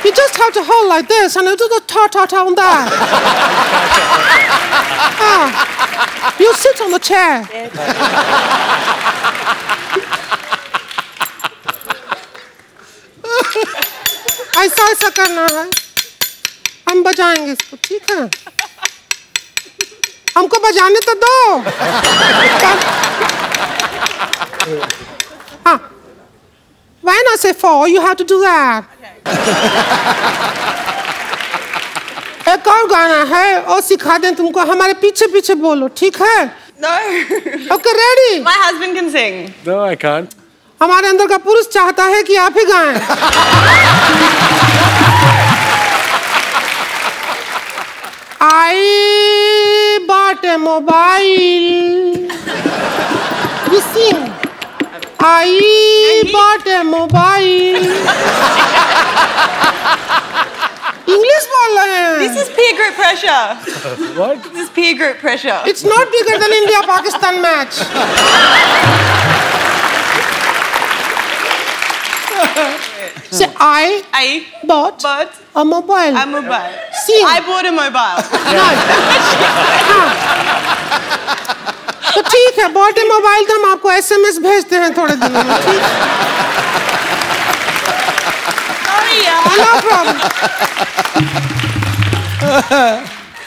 You just have to hold like this and you do the ta-ta-ta on that. You sit on the chair. ऐसा करना है, हम बजाएंगे इसको, ठीक है? हमको बजाने तो दो। हाँ, when I say 4, you have to do that. एक और गाना है और सिखा दें तुमको, हमारे पीछे पीछे बोलो, ठीक है? No. Okay, ready? My husband can sing. No, I can't. हमारे अंदर का पुरुष चाहता है कि आप ही गाएं। I bought a mobile. You sing. I bought a mobile. English बोल रहे हैं। This is peer group pressure. What? This is peer group pressure. It's not bigger than India-Pakistan match. So I bought a mobile. A mobile. See. I bought a mobile. तो ठीक है, bot mobile तो हम आपको SMS भेजते हैं थोड़े दिनों में, ठीक? No problem.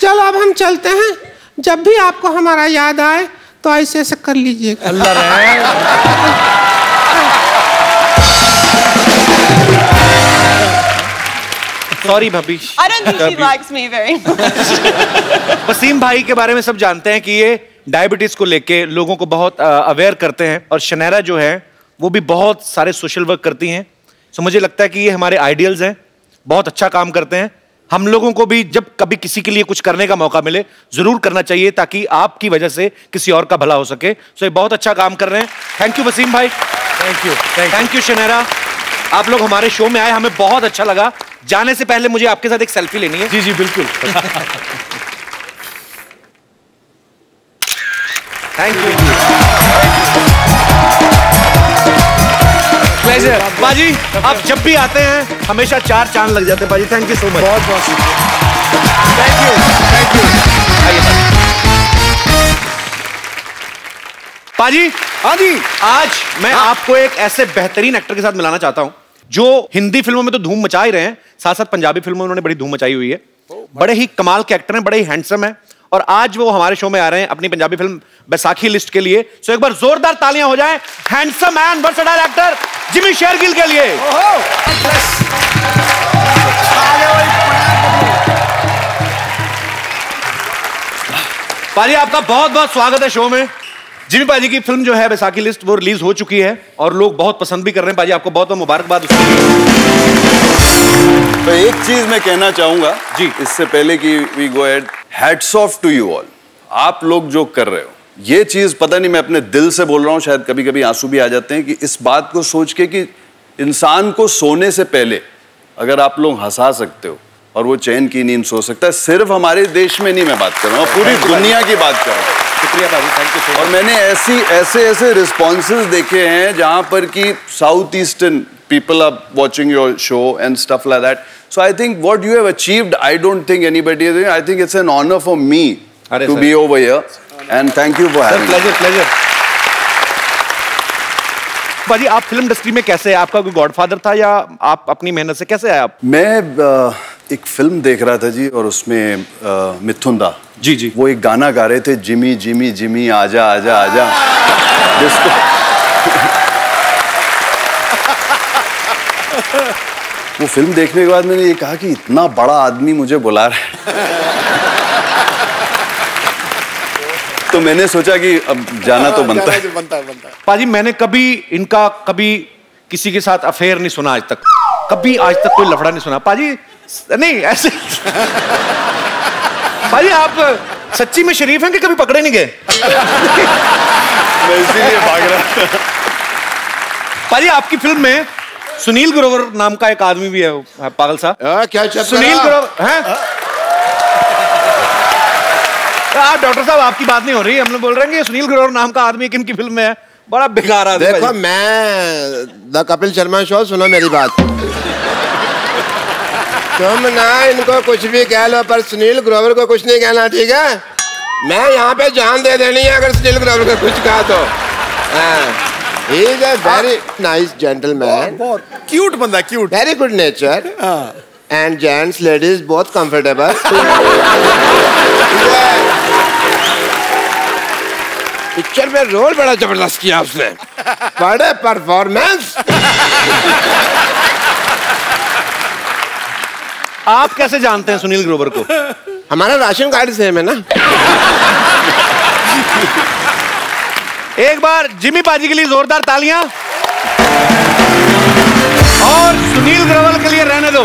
चलो अब हम चलते हैं। जब भी आपको हमारा याद आए तो ऐसे ऐसे कर लीजिएगा। अल्लाह रहे। सॉरी भाभी। I don't think she likes me very much. Wasim भाई के बारे में सब जानते हैं कि ये डायबिटीज को लेके लोगों को बहुत अवेयर करते हैं, और शनैरा जो है वो भी बहुत सारे सोशल वर्क करती हैं। सो मुझे लगता है कि ये हमारे आइडियल्स हैं, बहुत अच्छा काम करते हैं। हम लोगों को भी जब कभी किसी के लिए कुछ करने का मौका मिले जरूर करना चाहिए, ताकि आपकी वजह से किसी और का भला हो सके। सो ये बहुत अच्छा काम कर रहे हैं। थैंक यू वसीम भाई। Thank you Shaniera. आप लोग हमारे शो में आए, हमें बहुत अच्छा लगा। जाने से पहले मुझे आपके साथ एक सेल्फी लेनी है। जी जी बिल्कुल। Thank you. प्लेजर बाजी, आप जब भी आते हैं हमेशा 4 चांद लग जाते हैं बाजी। Thank you so much. बहुत बहुत शुक्रिया। Thank you. आइए बाजी। हाँ जी, आज मैं आपको एक ऐसे बेहतरीन एक्टर के साथ मिलाना चाहता हूं जो हिंदी फिल्मों में तो धूम मचा ही रहे हैं, साथ साथ पंजाबी फिल्मों में उन्होंने बड़ी धूम मचाई हुई है। बड़े ही कमाल के एक्टर हैं, बड़े ही हैंडसम हैं, और आज वो हमारे शो में आ रहे हैं अपनी पंजाबी फिल्म बैसाखी लिस्ट के लिए। सो एक बार जोरदार तालियां हो जाएं handsome and versatile actor Jimmy Shergill के लिए। पाजी आपका बहुत बहुत स्वागत है शो में। जिमी पाजी की फिल्म जो है बैसाखी लिस्ट वो रिलीज हो चुकी है और लोग बहुत पसंद भी कर रहे हैं। पाजी आपको बहुत बहुत मुबारकबाद। तो एक चीज मैं कहना चाहूंगा जी, इससे पहले कि we go ahead, hats off to you all. आप लोग जो कर रहे हो ये चीज, पता नहीं मैं अपने दिल से बोल रहा हूँ, शायद कभी कभी आंसू भी आ जाते हैं कि इस बात को सोच के कि इंसान को सोने से पहले अगर आप लोग हंसा सकते हो और वो चैन की नींद सो सकता है। सिर्फ हमारे देश में नहीं मैं बात कर रहा हूँ, पूरी दुनिया की बात कर रहा हूँ। शुक्रिया भाई, थैंक यू। और मैंने ऐसे रिस्पॉन्सेज देखे हैं जहां पर कि south eastern people are watching your show and stuff like that. So I think what you have achieved, I don't think anybody, I think it's an honour for me to be over here and thank you for having. Pleasure. भाजी आप film industry में कैसे, आपका कोई godfather था या आप अपनी मेहनत से कैसे आए आप? मैं एक फिल्म देख रहा था जी, और उसमें मिथुन दा जी वो एक गाना गा रहे थे, जिमी जिमी जिमी आजा आजा आजा, जिसको वो फिल्म देखने के बाद मैंने ये कहा कि इतना बड़ा आदमी मुझे बुला रहा है। तो मैंने सोचा कि अब जाना तो बनता है। पाजी मैंने इनका कभी किसी के साथ अफेयर नहीं सुना आज तक, कभी आज तक कोई लफड़ा नहीं सुना। पाजी नहीं ऐसे पाजी आप सच्ची में शरीफ हैं कि कभी पकड़े नहीं गए? मैं इसीलिए भाग रहा। पाजी आपकी फिल्म में सुनील ग्रोवर नाम का एक आदमी भी है, पागल सा। क्या सुनील ग्रोवर हैं? आप डॉक्टर साहब आपकी बात नहीं हो रही, हम लोग बोल रहे हैं कि सुनील ग्रोवर नाम का आदमी किन की फिल्म में है, बड़ा बेकार आदमी। देखो मैं द कपिल शर्मा शो, सुनो मेरी बात। तुम ना इनको कुछ भी कह लो पर सुनील ग्रोवर को कुछ नहीं कहना, ठीक है? मैं यहाँ पे जान दे देनी है अगर सुनील ग्रोवर को कुछ कहा तो। He is a very nice gentleman. बहुत क्यूट बंदा, cute. Very good nature. And gents, ladies, both comfortable. Picture में रोल बड़ा जबरदस्त किया उसने, बड़े परफॉर्मेंस। आप कैसे जानते हैं सुनील ग्रोवर को? हमारा राशन कार्ड सेम है ना। एक बार जिमी पाजी के लिए जोरदार तालियां और सुनील ग्रोवर के लिए रहने दो।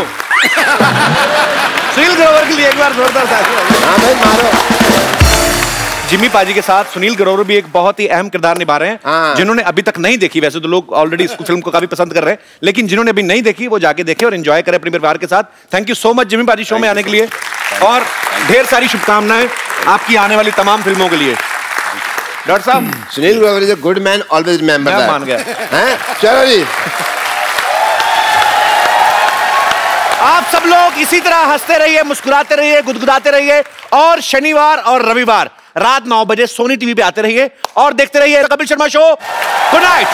सुनील ग्रोवर के लिए एक बार जोरदार तालियां। हाँ भाई मारो। जिमी पाजी के साथ सुनील ग्रोवर भी एक बहुत ही अहम किरदार निभा रहे हैं। जिन्होंने अभी तक नहीं देखी, वैसे तो लोग ऑलरेडी इस फिल्म को काफी पसंद कर रहे हैं, लेकिन जिन्होंने अभी नहीं देखी वो जाके देखें और एंजॉय करें अपने परिवार के साथ। Thank you so much Jimmy पाजी शो में आने के लिए, और ढेर सारी शुभकामनाएं आपकी आने वाली तमाम फिल्मों के लिए। डॉक्टर साहब, Sunil Grover is a good man, always remember that. मान गया हैं? चलो जी। आप सब लोग इसी तरह हंसते रहिए, मुस्कुराते रहिए, गुदगुदाते रहिए, और शनिवार और रविवार रात 9 बजे सोनी टीवी पे आते रहिए और देखते रहिए Kapil Sharma show. Good night.